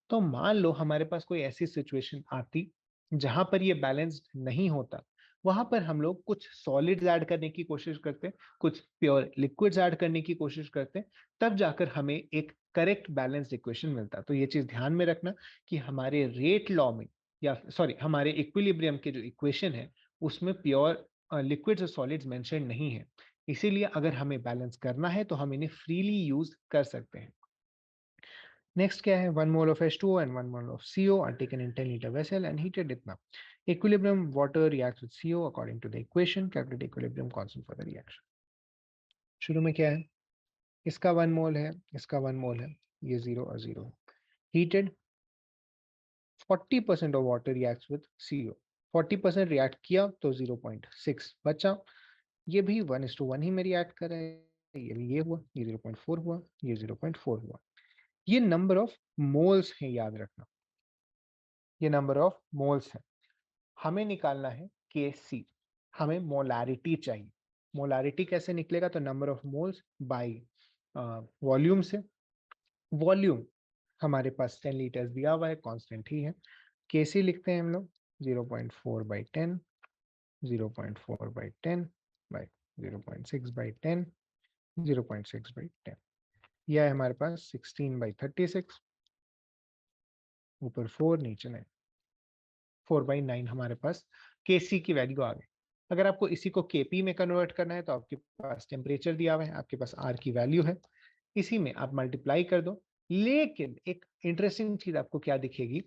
तो मान लो हमारे पास कोई ऐसी सिचुएशन आती जहां पर ये बैलेंस्ड नहीं होता, वहां पर हम लोग कुछ सॉलिड्स ऐड करने की कोशिश करते, कुछ प्योर लिक्विड्स ऐड करने की कोशिश करते, तब जाकर हमें एक करेक्ट बैलेंस्ड इक्वेशन मिलता। तो ये चीज ध्यान में रखना कि हमारे रेट लॉ में, या सॉरी हमारे इक्विलिब्रियम के जो इक्वेशन है उसमें प्योर लिक्विड्स और सॉलिड्स मेंशन नहीं है। इसीलिए अगर हमें बैलेंस करना है तो हम इन्हें फ्रीली यूज कर सकते हैं। नेक्स्ट क्या है? 1 mole of H2O and 1 mole of CO are taken in 10-liter vessel and heated इतना। Equilibrium water reacts with CO according to the equation. Calculate equilibrium constant for the reaction. शुरू में क्या है? इसका 1 मोल है, इसका 1 मोल है, ये 0 और 0 है। Heated, 40% of water reacts with CO। 40% react किया तो 0.6 बचा। ये भी 1:1 ही में रिएक्ट कर रहे हैं। ये भी ये हुआ, ये 0.4 हुआ, ये 0.4 हुआ। ये नंबर ऑफ मोल्स है, याद रखना, ये नंबर ऑफ मोल्स है। हमें निकालना है Kc, हमें मोलारिटी चाहिए। मोलारिटी कैसे निकलेगा? तो number of moles by volume से। वॉल्यूम हमारे पास 10 लीटर्स दिया हुआ है, कांस्टेंट ही है। Kc लिखते हैं हम लोग 0.4/10, 0.4/10 बाई 0.6/10, 0.6/10। यह है हमारे पास 16/36, ऊपर 4 नीचे 9, 4/9 हमारे पास Kc की वैल्यू आ गई। अगर आपको इसी को Kp में कन्वर्ट करना है तो आपके पास टेम्परेचर दिया हुआ है, आपके पास R की वैल्यू है, इसी में आप मल्टीप्लाई कर दो। लेकिन एक इंटरेस्टिंग चीज आपको क्या दिखेगी?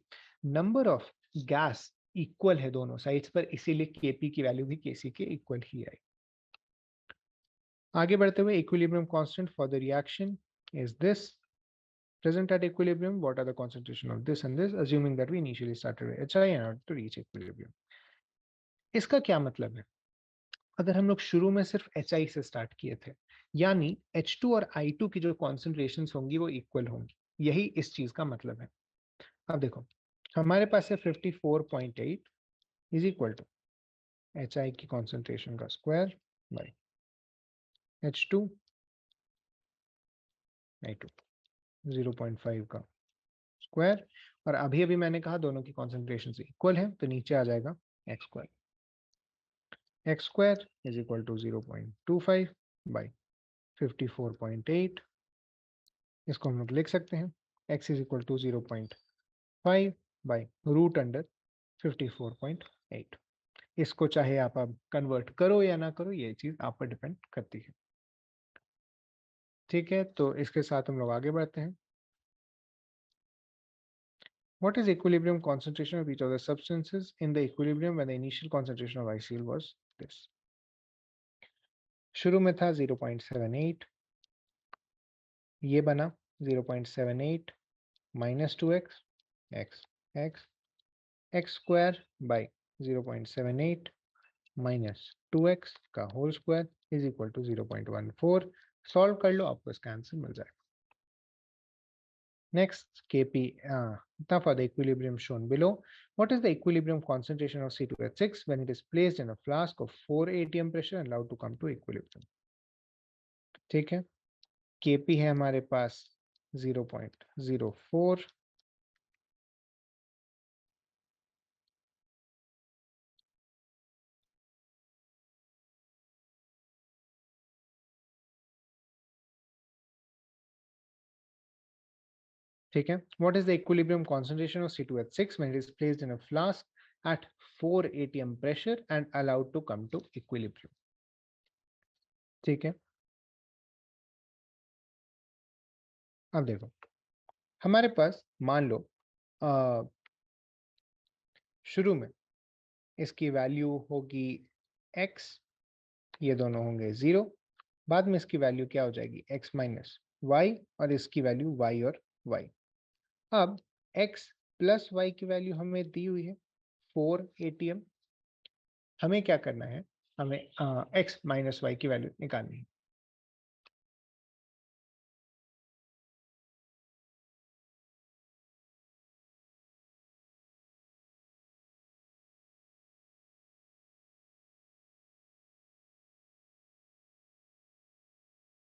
नंबर ऑफ गैस इक्वल है दोनों साइड्स पर, इसीलिए Kp की वैल्यू भी Kc के इक्वल ही आई। आगे बढ़ते हुए, equilibrium constant for the reaction is this. Present at equilibrium, what are the concentration of this and this, assuming that we initially started with HI in order to reach equilibrium. इसका क्या मतलब है? अगर हम लोग शुरू में सिर्फ HI से स्टार्ट किए थे, यानी H2 और I2 की जो कॉन्सेंट्रेशन होंगी वो इक्वल होंगी, यही इस चीज का मतलब है। अब देखो, हमारे पास है 54.8 इज इक्वल टू HI की कॉन्सेंट्रेशन का स्क्वायर बाई H2 I2 0.5 का स्क्वायर, और अभी अभी मैंने कहा दोनों की कॉन्सेंट्रेशन इक्वल है, तो नीचे आ जाएगा x square. x square is equal to 0.25 by 54.8। इसको हम लोग लिख सकते हैं x is equal to 0.5 by root under 54.8। इसको चाहे आप अब कन्वर्ट करो या ना करो, ये चीज आप पर डिपेंड करती है। ठीक है, तो इसके साथ हम लोग आगे बढ़ते हैं। What is equilibrium concentration of each of the substances in the equilibrium when the initial concentration of ICl was this? शुरू में था 0.78, ये बना 0.78 minus 2x, x square by 0.78 minus 2x का whole square is equal to 0.14। Solve कर लो, आपको इसका आंसर मिल जाएगा। Next, Kp, for the equilibrium shown below. What is the equilibrium concentration of C2H6 when it is placed in a flask of 4 atm pressure and allowed to come to equilibrium? ठीक है, Kp है हमारे पास 0.04, ठीक है। What is the equilibrium concentration of C2H6 when it is placed in a flask at 4 atm pressure and allowed to come to equilibrium? ठीक है, अब देखो हमारे पास मान लो शुरू में इसकी वैल्यू होगी x, ये दोनों होंगे 0, बाद में इसकी वैल्यू क्या हो जाएगी x माइनस वाई, और इसकी वैल्यू y और y। अब x प्लस y की वैल्यू हमें दी हुई है 4 atm, हमें क्या करना है, हमें x माइनस y की वैल्यू निकालनी है।